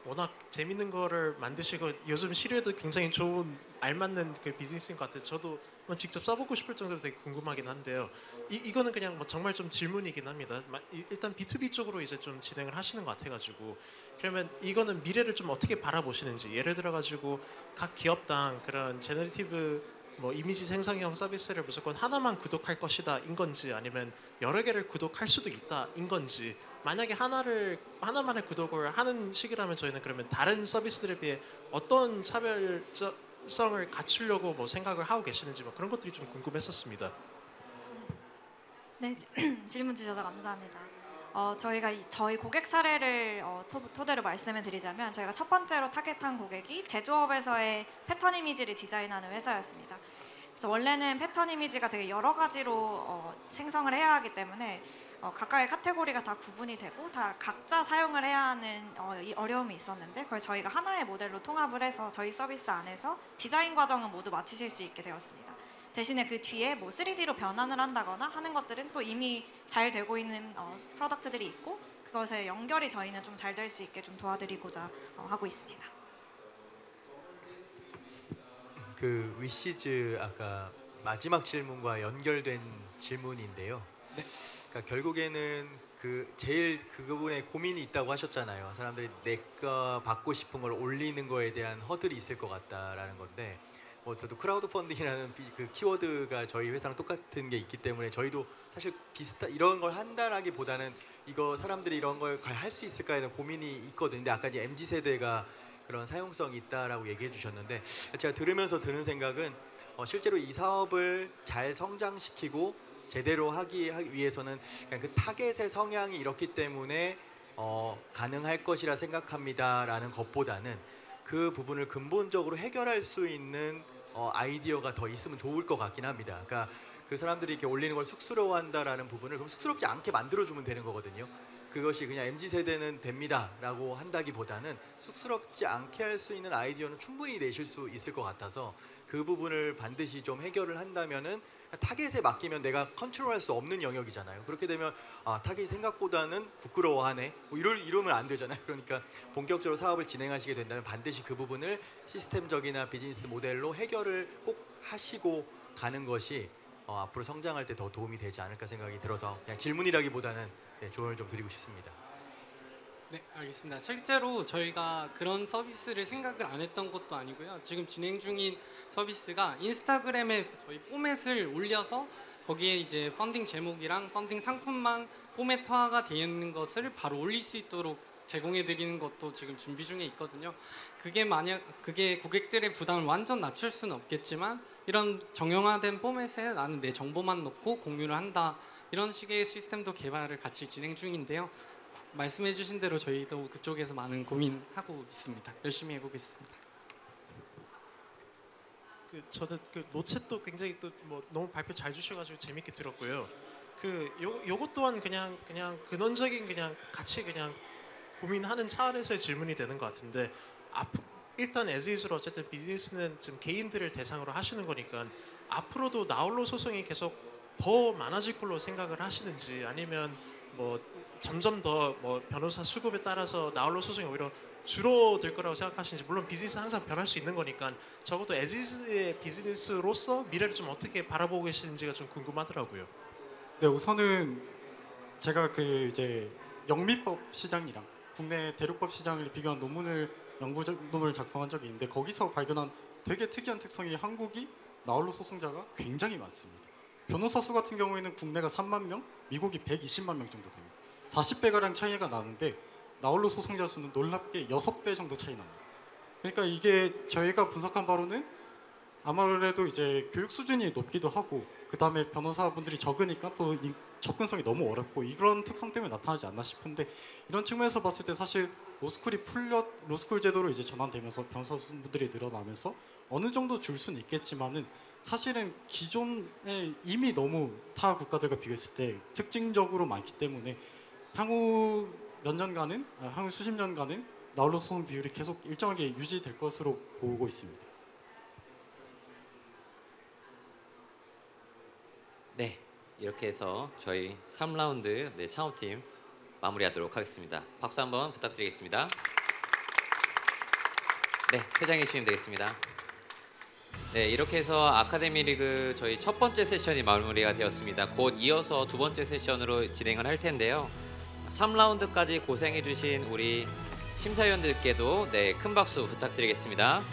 워낙 재밌는 거를 만드시고 요즘 시류에도 굉장히 좋은 알맞는 비즈니스인 것 같아서 저도 직접 써보고 싶을 정도로 되게 궁금하긴 한데요. 이거는 그냥 정말 좀 질문이긴 합니다. 일단 B2B 쪽으로 이제 좀 진행을 하시는 것 같아가지고 그러면 이거는 미래를 좀 어떻게 바라보시는지 예를 들어가지고 각 기업당 그런 제너레이티브 이미지 생성형 서비스를 무조건 하나만 구독할 것이다 인 건지 아니면 여러 개를 구독할 수도 있다 인 건지 만약에 하나만의 구독을 하는 식이라면 저희는 그러면 다른 서비스들에 비해 어떤 차별성을 갖추려고 생각을 하고 계시는지 그런 것들이 좀 궁금했었습니다. 네, 질문 주셔서 감사합니다. 저희가 저희 고객 사례를 토대로 말씀을 드리자면 저희가 첫 번째로 타겟한 고객이 제조업에서의 패턴 이미지를 디자인하는 회사였습니다. 그래서 원래는 패턴 이미지가 되게 여러 가지로 생성을 해야 하기 때문에 각각의 카테고리가 다 구분이 되고 다 각자 사용을 해야 하는 이 어려움이 있었는데 그걸 저희가 하나의 모델로 통합을 해서 저희 서비스 안에서 디자인 과정은 모두 마치실 수 있게 되었습니다. 대신에 그 뒤에 3D로 변환을 한다거나 하는 것들은 또 이미 잘 되고 있는 프로덕트들이 있고 그것에 연결이 저희는 좀 잘 될 수 있게 좀 도와드리고자 하고 있습니다. 그 위시즈 아까 마지막 질문과 연결된 질문인데요. 네. 그러니까 결국에는 제일 그 부분에 고민이 있다고 하셨잖아요. 사람들이 내가 받고 싶은 걸 올리는 거에 대한 허들이 있을 것 같다라는 건데 저도 크라우드 펀딩이라는 그 키워드가 저희 회사랑 똑같은 게 있기 때문에 저희도 사실 이런 걸 한다라기보다는 이거 사람들이 이런 걸 할 수 있을까에 대한 고민이 있거든요. 근데 아까 이제 MZ 세대가 그런 사용성이 있다라고 얘기해 주셨는데 제가 들으면서 드는 생각은 실제로 이 사업을 잘 성장시키고 제대로 하기 위해서는 그냥 그 타겟의 성향이 이렇기 때문에 가능할 것이라 생각합니다라는 것보다는 그 부분을 근본적으로 해결할 수 있는 아이디어가 더 있으면 좋을 것 같긴 합니다. 그러니까 그 사람들이 이렇게 올리는 걸 쑥스러워한다라는 부분을 그럼 쑥스럽지 않게 만들어주면 되는 거거든요. 그것이 그냥 MZ세대는 됩니다라고 한다기보다는 쑥스럽지 않게 할 수 있는 아이디어는 충분히 내실 수 있을 것 같아서 그 부분을 반드시 좀 해결을 한다면은 타겟에 맡기면 내가 컨트롤할 수 없는 영역이잖아요. 그렇게 되면 타겟이 생각보다는 부끄러워하네 이러면 안 되잖아요. 그러니까 본격적으로 사업을 진행하시게 된다면 반드시 그 부분을 시스템적이나 비즈니스 모델로 해결을 꼭 하시고 가는 것이 앞으로 성장할 때 더 도움이 되지 않을까 생각이 들어서 그냥 질문이라기보다는 조언을 좀 드리고 싶습니다. 네, 알겠습니다. 실제로 저희가 그런 서비스를 생각을 안 했던 것도 아니고요. 지금 진행 중인 서비스가 인스타그램에 저희 포맷을 올려서 거기에 이제 펀딩 제목이랑 펀딩 상품만 포맷화가 되어 있는 것을 바로 올릴 수 있도록 제공해 드리는 것도 지금 준비 중에 있거든요. 그게 고객들의 부담을 완전 낮출 수는 없겠지만 이런 정형화된 포맷에 나는 내 정보만 넣고 공유를 한다. 이런 식의 시스템도 개발을 같이 진행 중인데요. 말씀해 주신 대로 저희도 그쪽에서 많은 고민하고 있습니다. 열심히 해보겠습니다. 저도 노챗도 굉장히 또 뭐 너무 발표 잘 주셔가지고 재밌게 들었고요. 요것 또한 그냥 근원적인 그냥 같이 그냥 고민하는 차원에서의 질문이 되는 것 같은데 일단 as is로 어쨌든 비즈니스는 지금 개인들을 대상으로 하시는 거니까 앞으로도 나홀로 소송이 계속 더 많아질 걸로 생각을 하시는지 아니면 뭐 점점 더 뭐 변호사 수급에 따라서 나홀로 소송이 오히려 줄어들 거라고 생각하시는지 물론 비즈니스는 항상 변할 수 있는 거니까 적어도 as is의 비즈니스로서 미래를 좀 어떻게 바라보고 계시는지가 좀 궁금하더라고요. 네, 우선은 제가 이제 영미법 시장이랑 국내 대륙법 시장을 비교한 연구 논문을 작성한 적이 있는데 거기서 발견한 되게 특이한 특성이 한국이 나홀로 소송자가 굉장히 많습니다. 변호사 수 같은 경우에는 국내가 3만 명, 미국이 120만 명 정도 됩니다. 40배가량 차이가 나는데 나홀로 소송자 수는 놀랍게 6배 정도 차이 납니다. 그러니까 이게 저희가 분석한 바로는 아무래도 이제 교육 수준이 높기도 하고 그 다음에 변호사분들이 적으니까 또 접근성이 너무 어렵고 이런 특성 때문에 나타나지 않나 싶은데 이런 측면에서 봤을 때 사실 로스쿨 제도로 이제 전환되면서 변호사분들이 늘어나면서 어느 정도 줄 수는 있겠지만은 사실은 기존에 이미 너무 타 국가들과 비교했을 때 특징적으로 많기 때문에 향후 수십 년간은 나홀로 소송 비율이 계속 일정하게 유지될 것으로 보고 있습니다. 네, 이렇게 해서 저희 3라운드 창업팀 마무리하도록 하겠습니다. 박수 한번 부탁드리겠습니다. 네, 퇴장해 주시면 되겠습니다. 네, 이렇게 해서 아카데미 리그 저희 첫 번째 세션이 마무리가 되었습니다. 곧 이어서 두 번째 세션으로 진행을 할 텐데요. 3라운드까지 고생해 주신 우리 심사위원들께도 큰 박수 부탁드리겠습니다.